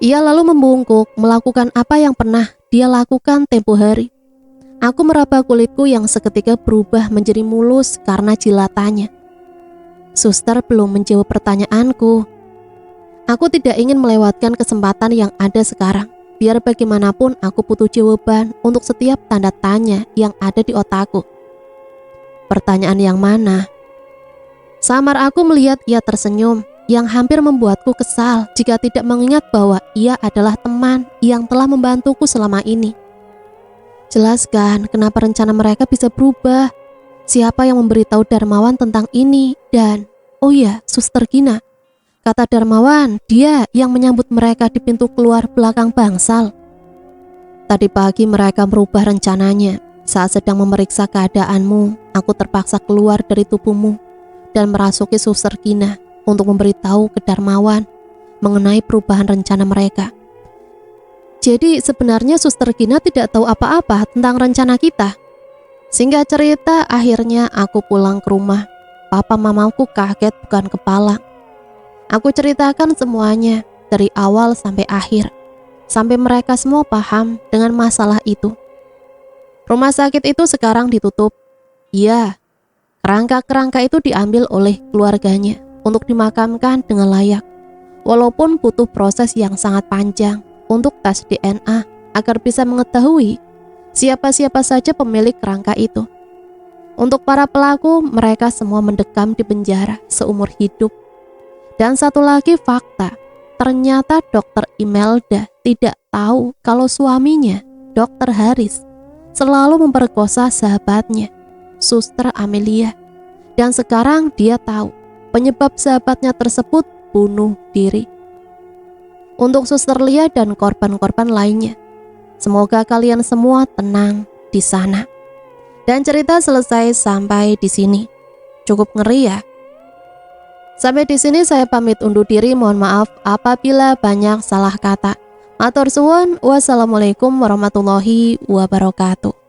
Ia lalu membungkuk, melakukan apa yang pernah dia lakukan tempo hari. Aku meraba kulitku yang seketika berubah menjadi mulus karena jilatannya. Suster belum menjawab pertanyaanku. Aku tidak ingin melewatkan kesempatan yang ada sekarang. Biar bagaimanapun aku butuh jawaban untuk setiap tanda tanya yang ada di otakku. Pertanyaan yang mana? Samar aku melihat ia tersenyum. yang hampir membuatku kesal jika tidak mengingat bahwa ia adalah teman yang telah membantuku selama ini. Jelaskan kenapa rencana mereka bisa berubah. Siapa yang memberitahu Darmawan tentang ini? Dan, oh ya, Suster Gina. Kata Darmawan, dia yang menyambut mereka di pintu keluar belakang bangsal. Tadi pagi mereka merubah rencananya. Saat sedang memeriksa keadaanmu, aku terpaksa keluar dari tubuhmu dan merasuki Suster Gina untuk memberitahu ke Darmawan mengenai perubahan rencana mereka. Jadi sebenarnya Suster Gina tidak tahu apa-apa tentang rencana kita. Singkat cerita, akhirnya aku pulang ke rumah. Papa mamaku kaget bukan kepala. Aku ceritakan semuanya dari awal sampai akhir, sampai mereka semua paham dengan masalah itu. Rumah sakit itu sekarang ditutup. Iya, kerangka-kerangka itu diambil oleh keluarganya untuk dimakamkan dengan layak. Walaupun butuh proses yang sangat panjang untuk tes DNA agar bisa mengetahui siapa-siapa saja pemilik kerangka itu. Untuk para pelaku, mereka semua mendekam di penjara seumur hidup. Dan satu lagi fakta, ternyata Dokter Imelda tidak tahu kalau suaminya, Dokter Haris, selalu memperkosa sahabatnya, Suster Amelia. Dan sekarang dia tahu penyebab sahabatnya tersebut bunuh diri. Untuk Suster Lia dan korban-korban lainnya, semoga kalian semua tenang di sana. Dan cerita selesai sampai di sini. Cukup ngeri ya? Sampai di sini saya pamit undur diri. Mohon maaf apabila banyak salah kata. Matur suwun. Wassalamualaikum warahmatullahi wabarakatuh.